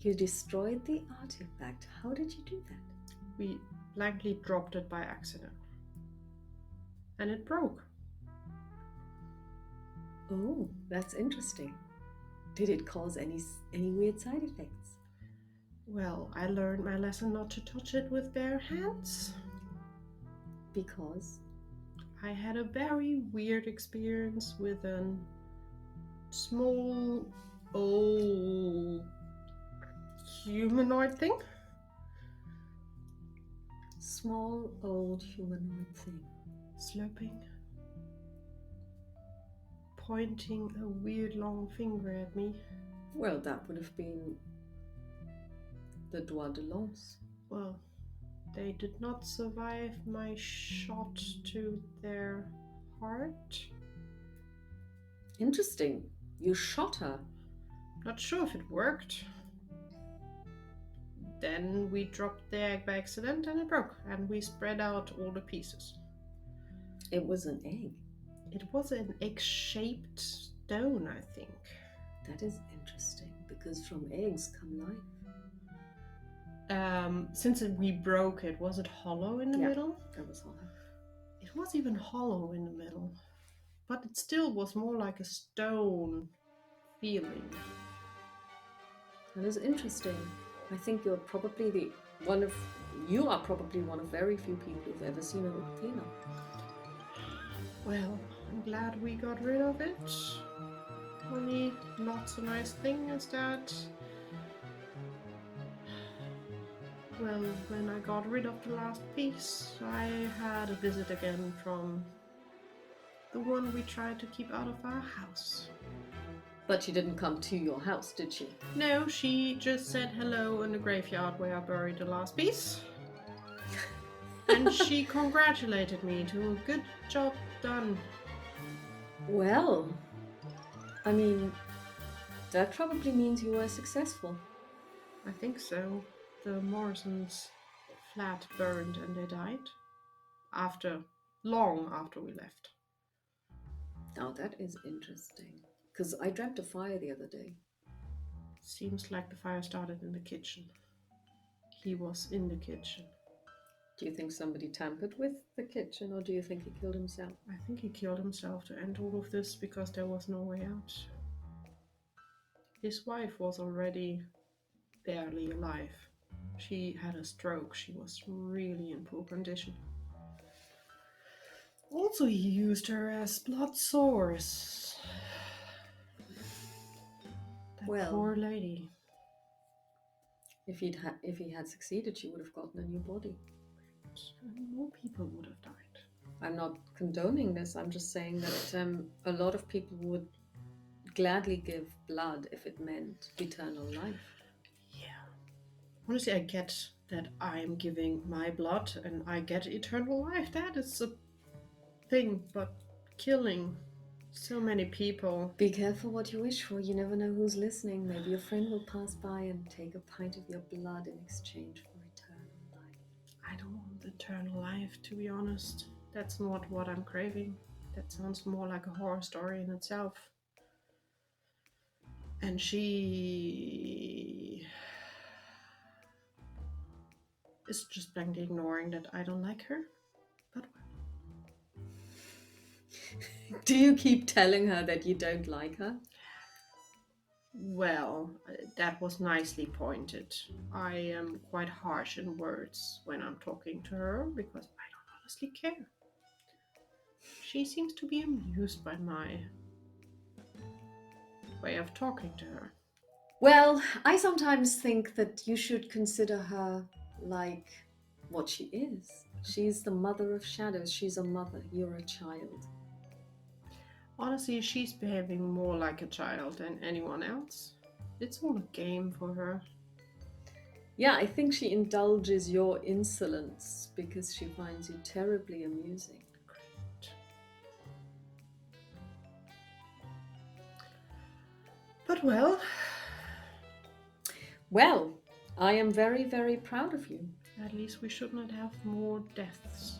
Speaker 1: You destroyed the artifact. How did you do that?
Speaker 2: We blankly dropped it by accident. And it broke.
Speaker 1: Oh, that's interesting. Did it cause any weird side effects?
Speaker 2: Well, I learned my lesson not to touch it with bare hands.
Speaker 1: Because?
Speaker 2: I had a very weird experience with a small, old humanoid thing.
Speaker 1: Small, old humanoid thing.
Speaker 2: Sloping. Pointing a weird long finger at me.
Speaker 1: Well, that would have been the Doigt de Lance.
Speaker 2: Well, they did not survive my shot to their heart.
Speaker 1: Interesting. You shot her.
Speaker 2: Not sure if it worked. Then we dropped the egg by accident and it broke, and we spread out all the pieces.
Speaker 1: It was an egg.
Speaker 2: It was an egg-shaped stone, I think.
Speaker 1: That is interesting, because from eggs come life.
Speaker 2: Since we broke it, was it hollow in the middle?
Speaker 1: It was hollow.
Speaker 2: It was even hollow in the middle, but it still was more like a stone feeling.
Speaker 1: That is interesting. I think you are probably one of very few people who've ever seen a volcano.
Speaker 2: Well, I'm glad we got rid of it. Only not so nice thing is that, well, when I got rid of the last piece, I had a visit again from the one we tried to keep out of our house.
Speaker 1: But she didn't come to your house, did she?
Speaker 2: No, she just said hello in the graveyard where I buried the last piece. And she congratulated me to a good job done.
Speaker 1: Well, I mean, that probably means you were successful.
Speaker 2: I think so. The Morrisons' flat burned and they died. Long after we left.
Speaker 1: Now that is interesting. Because I dreamt a fire the other day.
Speaker 2: Seems like the fire started in the kitchen. He was in the kitchen.
Speaker 1: Do you think somebody tampered with the kitchen, or do you think he killed himself?
Speaker 2: I think he killed himself to end all of this because there was no way out. His wife was already barely alive. She had a stroke. She was really in poor condition. Also, he used her as blood source. That
Speaker 1: Well,
Speaker 2: poor lady.
Speaker 1: if he had succeeded, she would have gotten a new body.
Speaker 2: More people would have died.
Speaker 1: I'm not condoning this. I'm just saying that a lot of people would gladly give blood if it meant eternal life.
Speaker 2: Yeah. Honestly, I get that I'm giving my blood and I get eternal life. That is a thing, but killing so many people.
Speaker 1: Be careful what you wish for. You never know who's listening. Maybe your friend will pass by and take a pint of your blood in exchange for eternal life.
Speaker 2: I don't want eternal life, to be honest. That's not what I'm craving. That sounds more like a horror story in itself. And she is just blankly ignoring that I don't like her. But
Speaker 1: Do you keep telling her that you don't like her?
Speaker 2: well, that was nicely pointed. I am quite harsh in words when I'm talking to her because I don't honestly care. She seems to be amused by my way of talking to her.
Speaker 1: Well, I sometimes think that you should consider her like what she is. She's the mother of shadows. She's a mother. You're a child.
Speaker 2: Honestly, she's behaving more like a child than anyone else. It's all a game for her.
Speaker 1: Yeah, I think she indulges your insolence because she finds you terribly amusing.
Speaker 2: Great. But
Speaker 1: Well, I am very, very proud of you.
Speaker 2: at least we should not have more deaths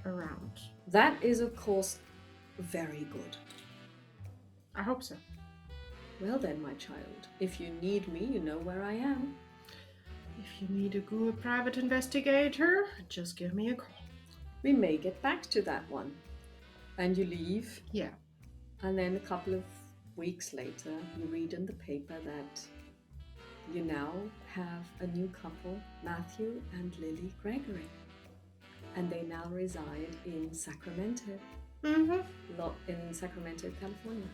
Speaker 2: around.
Speaker 1: That is, of course, very good.
Speaker 2: I hope so.
Speaker 1: Well then, my child, if you need me, you know where I am.
Speaker 2: If you need a good private investigator, just give me a call.
Speaker 1: We may get back to that one. And you leave,
Speaker 2: Yeah.
Speaker 1: and then a couple of weeks later, you read in the paper that you now have a new couple, Matthew and Lily Gregory. And they now reside in Sacramento, in Sacramento, California.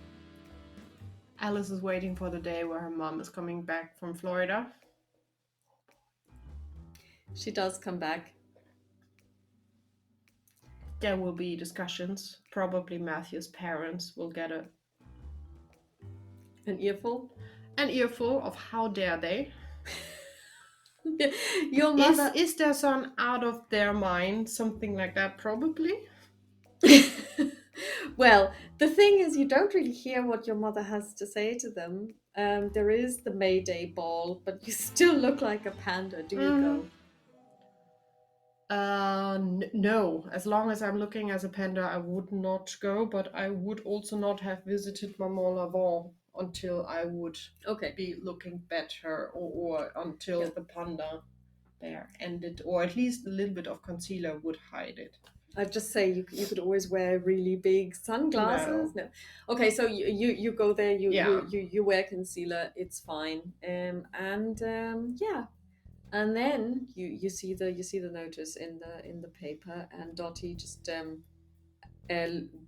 Speaker 2: Alice is waiting for the day where her mom is coming back from Florida.
Speaker 1: She does come back.
Speaker 2: There will be discussions. Probably Matthew's parents will get
Speaker 1: An earful.
Speaker 2: an earful of how dare they.
Speaker 1: Your mother...
Speaker 2: Is their son out of their mind? Something like that, probably.
Speaker 1: Well, the thing is, you don't really hear what your mother has to say to them. There is the May Day ball, but you still look like a panda. Do you go?
Speaker 2: No. As long as I'm looking as a panda, I would not go, but I would also not have visited Maman Lavant until I would be looking better or until the panda there ended, or at least a little bit of concealer would hide it.
Speaker 1: I'd just say you could always wear really big sunglasses. No. Okay, so you go there, you wear concealer, it's fine. Yeah. And then you see the notice in the paper, and Dottie just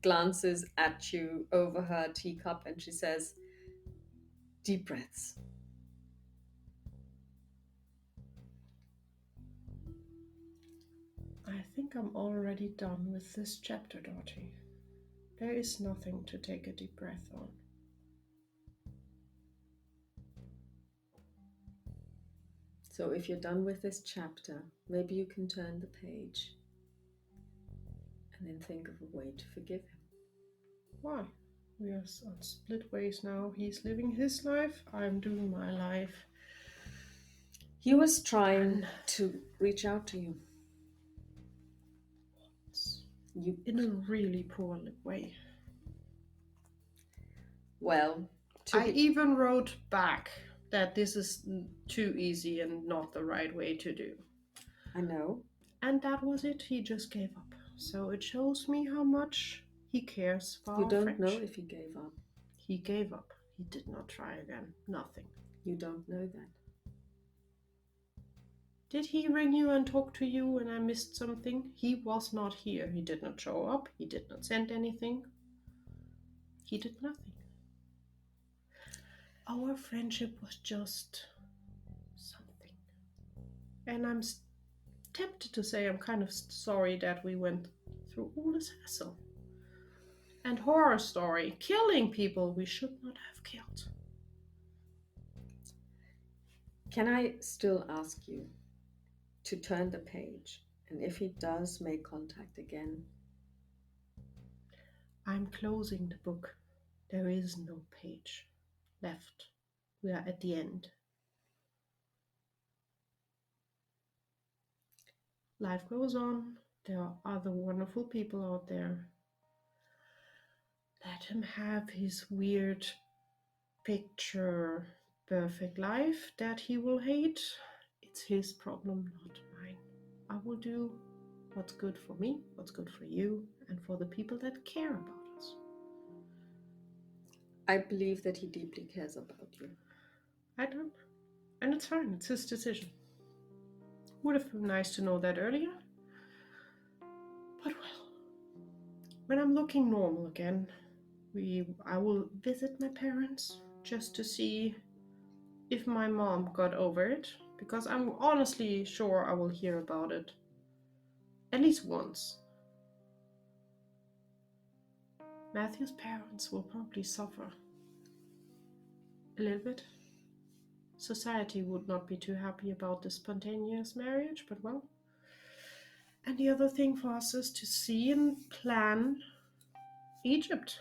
Speaker 1: glances at you over her teacup, and she says, Deep breaths.
Speaker 2: I think I'm already done with this chapter, Dottie. There is nothing to take a deep breath on.
Speaker 1: So if you're done with this chapter, maybe you can turn the page and then think of a way to forgive him.
Speaker 2: Why? We are on split ways now. He's living his life, I'm doing my life.
Speaker 1: He was trying to reach out to you.
Speaker 2: In a really poor way.
Speaker 1: Well,
Speaker 2: I even wrote back that this is too easy and not the right way to do.
Speaker 1: I know.
Speaker 2: And that was it. He just gave up. So it shows me how much he cares for
Speaker 1: You
Speaker 2: our
Speaker 1: don't
Speaker 2: friendship.
Speaker 1: know if he gave up.
Speaker 2: He gave up. He did not try again. Nothing.
Speaker 1: You don't know that.
Speaker 2: Did he ring you and talk to you and I missed something? He was not here. He did not show up. He did not send anything. He did nothing. Our friendship was just something. And I'm tempted to say I'm kind of sorry that we went through all this hassle. And horror story, killing people we should not have killed.
Speaker 1: Can I still ask you to turn the page? And if he does make contact again,
Speaker 2: I'm closing the book. There is no page left. We are at the end. Life goes on. There are other wonderful people out there. Let him have his weird picture perfect life that he will hate. It's his problem, not mine. I will do what's good for me, what's good for you, and for the people that care about us.
Speaker 1: I believe that he deeply cares about you.
Speaker 2: I don't. And it's fine, it's his decision. Would have been nice to know that earlier. But well, when I'm looking normal again, I will visit my parents just to see if my mom got over it, because I'm honestly sure I will hear about it at least once. Matthew's parents will probably suffer a little bit. Society would not be too happy about this spontaneous marriage, but well. And the other thing for us is to see and plan Egypt.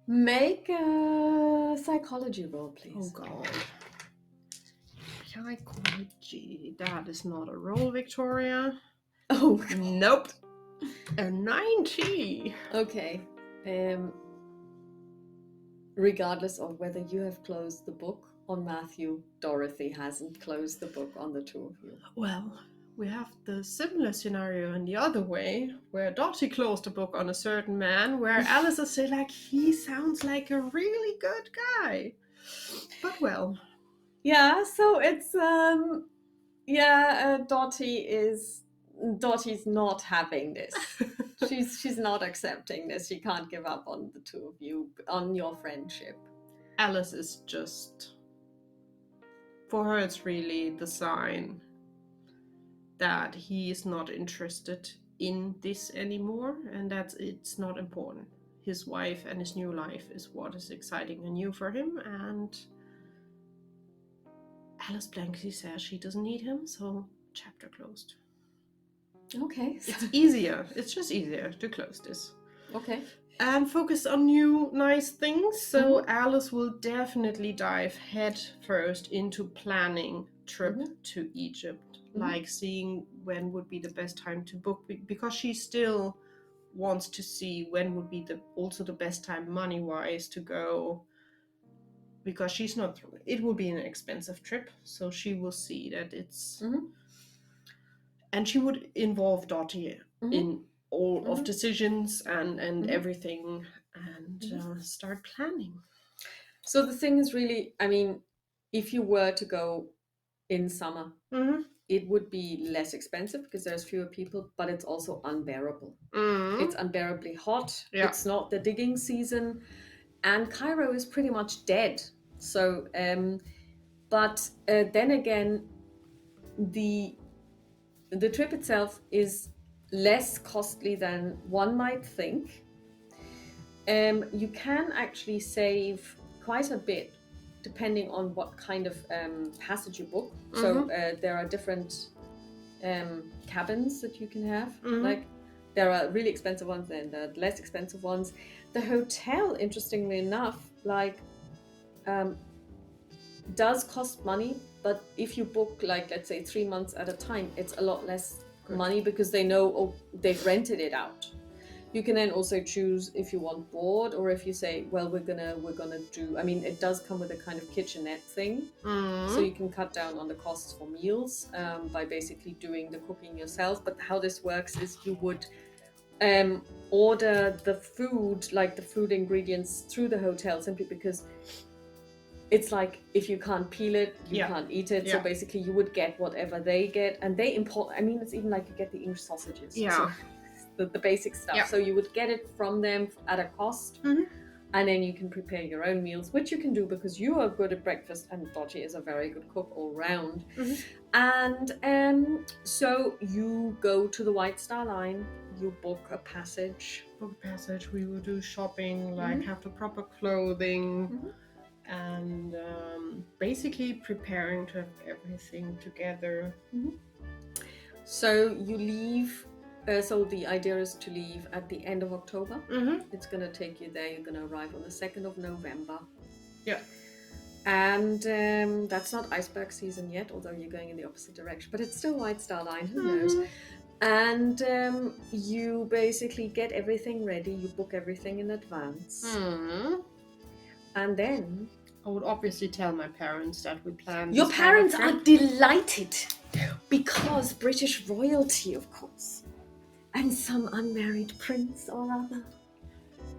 Speaker 1: Make a psychology roll, please.
Speaker 2: Oh God. Psychology. That is not a roll, Victoria.
Speaker 1: Oh,
Speaker 2: nope. A 90.
Speaker 1: Okay. Regardless of whether you have closed the book on Matthew, Dorothy hasn't closed the book on the two of you.
Speaker 2: Well, we have the similar scenario in the other way, where Dottie closed the book on a certain man, where Alice is saying, like, he sounds like a really good guy. But well.
Speaker 1: Yeah, so it's, Dottie's not having this. she's not accepting this. She can't give up on the two of you, on your friendship.
Speaker 2: Alice is just, for her, it's really the sign that he is not interested in this anymore, and that it's not important. His wife and his new life is what is exciting and new for him, and Alice blankly says she doesn't need him, so chapter closed.
Speaker 1: Okay.
Speaker 2: It's easier. It's just easier to close this.
Speaker 1: Okay.
Speaker 2: And focus on new nice things. So Alice will definitely dive head first into planning trip to Egypt, like seeing when would be the best time to book, because she still wants to see when would be also the best time money-wise to go, because she's not, it will be an expensive trip, so she will see that it's and she would involve Dottie in all of decisions and everything, and start planning.
Speaker 1: So the thing is really, I mean, if you were to go in summer, it would be less expensive because there's fewer people, but it's also unbearable. It's unbearably hot.
Speaker 2: Yeah.
Speaker 1: It's not the digging season. and Cairo is pretty much dead. So, but then again, the trip itself is less costly than one might think. You can actually save quite a bit depending on what kind of passage you book. So there are different cabins that you can have. Like there are really expensive ones and there are less expensive ones. The hotel, interestingly enough, like does cost money, but if you book like let's say 3 months at a time, it's a lot less money because they know they've rented it out. You can then also choose if you want board or if you say, well, we're gonna do. I mean, it does come with a kind of kitchenette thing, so you can cut down on the costs for meals by basically doing the cooking yourself. But how this works is you would order the food, like the food ingredients, through the hotel simply because it's like if you can't peel it, you can't eat it. So basically, you would get whatever they get, and they import. I mean, it's even like you get the English sausages. So the basic stuff. So you would get it from them at a cost, and then you can prepare your own meals, which you can do because you are good at breakfast, and Dottie is a very good cook all round. And so you go to the White Star Line, you book a passage.
Speaker 2: We will do shopping, like have the proper clothing, and basically preparing to have everything together.
Speaker 1: So you leave. So the idea is to leave at the end of October. It's going to take you there. You're going to arrive on the 2nd of November.
Speaker 2: Yeah.
Speaker 1: And that's not iceberg season yet, although you're going in the opposite direction. But it's still White Star Line, who knows? And you basically get everything ready. You book everything in advance. And then...
Speaker 2: I would obviously tell my parents that we planned.
Speaker 1: Your parents are delighted because British royalty, of course. And some unmarried prince or other.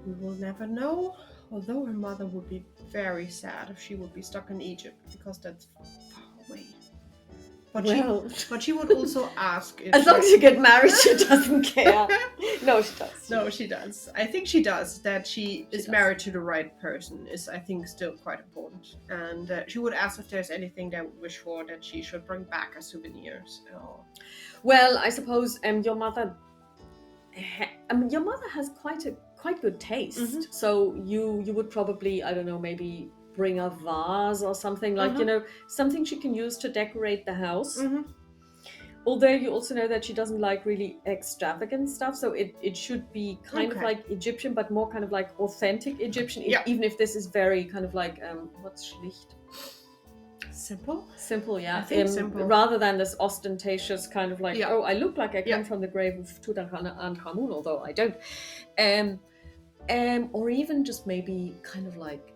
Speaker 2: We will never know. Although her mother would be very sad if she would be stuck in Egypt because that's far away. But she would also ask if...
Speaker 1: As long as you get married, she doesn't care. No, she does.
Speaker 2: No, she does. I think she does. That she is married to the right person is, I think, still quite important. And she would ask if there's anything that we wish for that she should bring back as souvenirs.
Speaker 1: Well, I suppose your mother has quite good taste. So you would probably, I don't know, maybe bring a vase or something like, something she can use to decorate the house. Although you also know that she doesn't like really extravagant stuff. So it should be kind of like Egyptian, but more kind of like authentic Egyptian, even if this is very kind of like, what's schlicht? Simple, yeah.
Speaker 2: I think simple.
Speaker 1: Rather than this ostentatious kind of like, I look like I come from the grave of Tutankhamun, although I don't. Or even just maybe kind of like,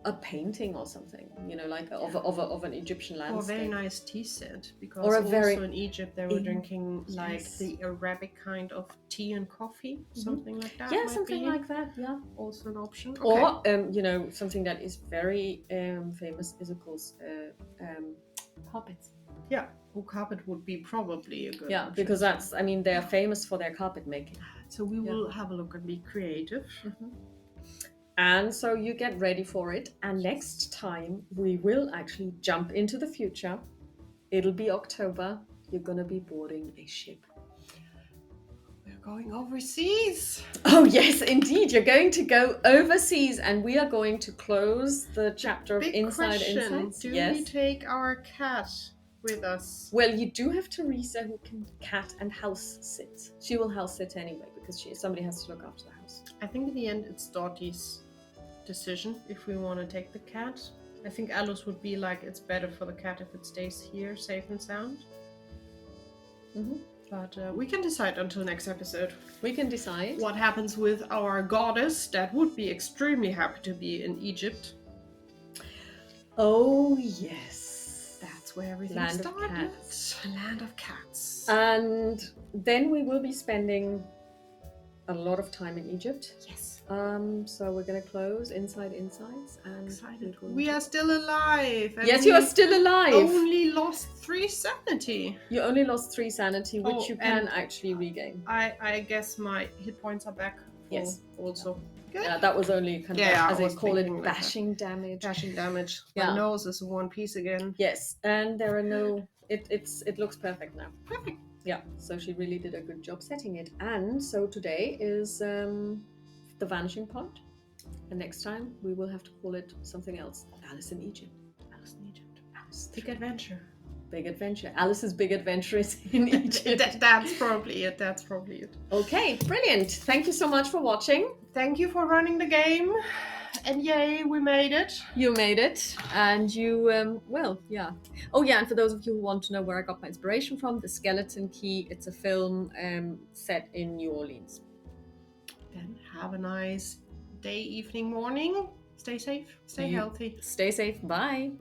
Speaker 1: a painting or something, like of an Egyptian landscape.
Speaker 2: Or a very nice tea set, because in Egypt they were drinking like the Arabic kind of tea and coffee, something like that.
Speaker 1: Yeah, something like that. Yeah,
Speaker 2: also an option.
Speaker 1: Or something that is very famous is of course carpets.
Speaker 2: Yeah, carpet would be probably a good option.
Speaker 1: Because they're famous for their carpet making.
Speaker 2: So we will have a look and be creative.
Speaker 1: And so you get ready for it. And next time we will actually jump into the future. It'll be October. You're going to be boarding a ship.
Speaker 2: We're going overseas.
Speaker 1: Oh, yes, indeed. You're going to go overseas. And we are going to close the chapter of Inside Insights.
Speaker 2: Do we take our cat with us?
Speaker 1: Well, you do have Teresa who can cat and house sit. She will house sit anyway because somebody has to look after the house.
Speaker 2: I think in the end it's Dottie's decision if we want to take the cat. I think Alice would be like, it's better for the cat if it stays here safe and sound. But we can decide until next episode.
Speaker 1: We can decide
Speaker 2: what happens with our goddess that would be extremely happy to be in Egypt.
Speaker 1: Oh yes,
Speaker 2: that's where everything
Speaker 1: Land
Speaker 2: started.
Speaker 1: Of cats.
Speaker 2: Land of cats.
Speaker 1: And then we will be spending a lot of time in Egypt.
Speaker 2: Yes.
Speaker 1: So we're going to close Inside Insights. And
Speaker 2: excited. We are still alive.
Speaker 1: Yes, you are still alive.
Speaker 2: Only lost 3 sanity.
Speaker 1: You only lost 3 sanity, which you can actually regain.
Speaker 2: I guess my hit points are back.
Speaker 1: Yes.
Speaker 2: Also.
Speaker 1: Yeah, that was only kind of
Speaker 2: Yeah,
Speaker 1: as
Speaker 2: I
Speaker 1: they
Speaker 2: was
Speaker 1: call it,
Speaker 2: thinking like that.
Speaker 1: bashing damage.
Speaker 2: Dashing damage.
Speaker 1: Yeah.
Speaker 2: My nose is one piece again.
Speaker 1: Yes, and there are no. It looks perfect now.
Speaker 2: Perfect.
Speaker 1: Yeah, so she really did a good job setting it. And so today is the vanishing part, and next time we will have to call it something else. Alice in Egypt. Alice in Egypt. Alice.
Speaker 2: Big adventure.
Speaker 1: Big adventure. Alice's big adventure is in Egypt.
Speaker 2: That's probably it. That's probably it.
Speaker 1: Okay, brilliant. Thank you so much for watching.
Speaker 2: Thank you for running the game. And yay, we made it.
Speaker 1: You made it, and you, well, yeah. Oh, yeah, and for those of you who want to know where I got my inspiration from, The Skeleton Key, it's a film set in New Orleans.
Speaker 2: Then have a nice day, evening, morning. Stay safe, stay healthy.
Speaker 1: Stay safe. Bye.